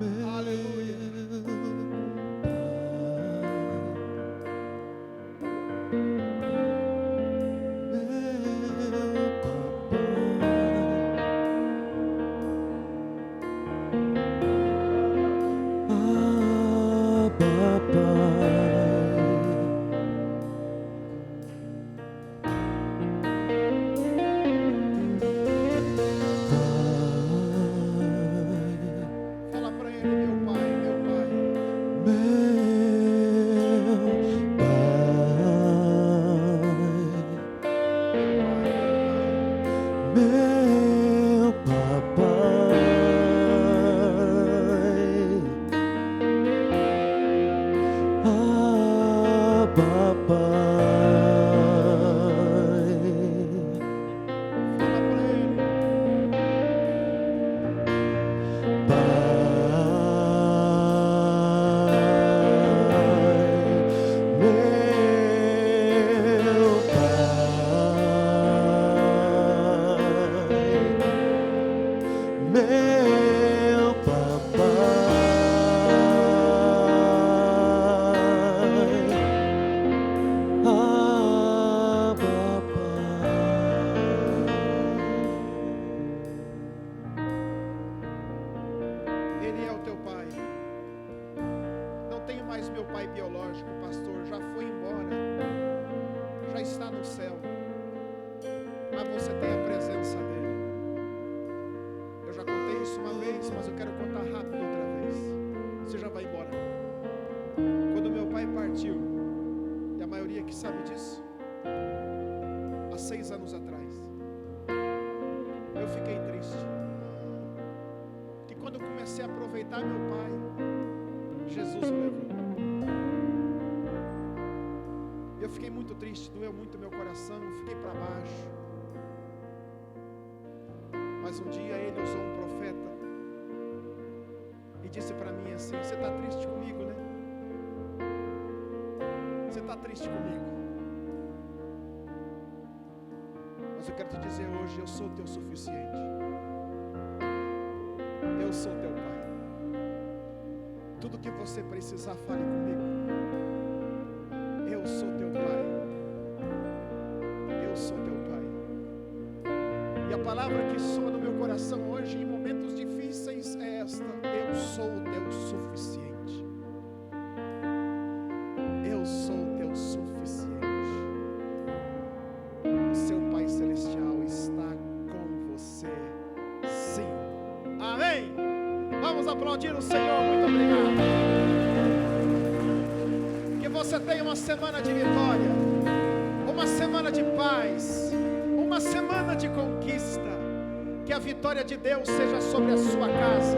Aleluia. Fala pra ele, meu pai, meu pai. Meu papai, ah, papai, Fala pra ele. meu Ele é o teu pai. Não tenho mais meu pai biológico, pastor. Já foi embora. Já está no céu. Mas você tem a presença dele. Eu já contei isso uma vez, mas eu quero contar rápido outra vez. Você já vai embora. Quando meu pai partiu, e a maioria que sabe disso, há 6 anos atrás, eu fiquei triste. Que quando eu comecei a aproveitar meu pai, Jesus o levou. Eu fiquei muito triste, doeu muito meu coração, fiquei para baixo. Mas um dia ele usou um profeta e disse para mim assim: você está triste comigo, né? Você está triste comigo. Mas eu quero te dizer hoje, eu sou teu suficiente. Eu sou teu pai. Tudo que você precisar, fale comigo. Eu sou teu pai. Eu sou teu pai. E a palavra que soa no meu coração hoje, em momentos difíceis, é esta: eu sou o teu suficiente. Eu sou o teu suficiente. O seu Pai Celestial está com você, sim. Amém. Vamos aplaudir o Senhor. Muito obrigado. Que você tenha uma semana de vitória, uma semana de paz, uma semana de conquista. Que a vitória de Deus seja sobre a sua casa.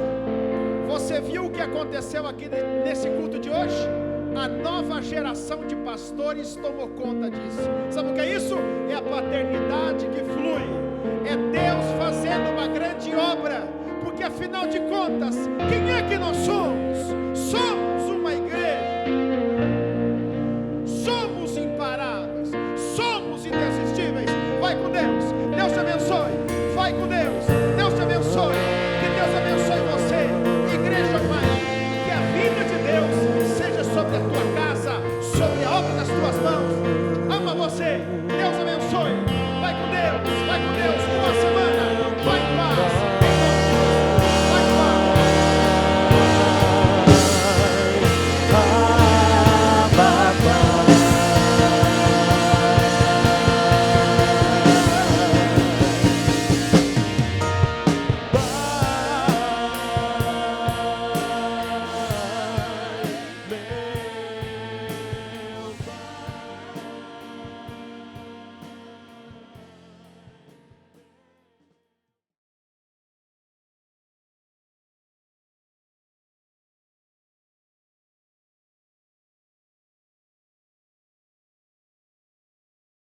Você viu o que aconteceu aqui nesse culto de hoje? A nova geração de pastores tomou conta disso. Sabe o que é isso? É a paternidade que flui. É Deus fazendo uma grande obra. Porque afinal de contas, quem é que nós somos?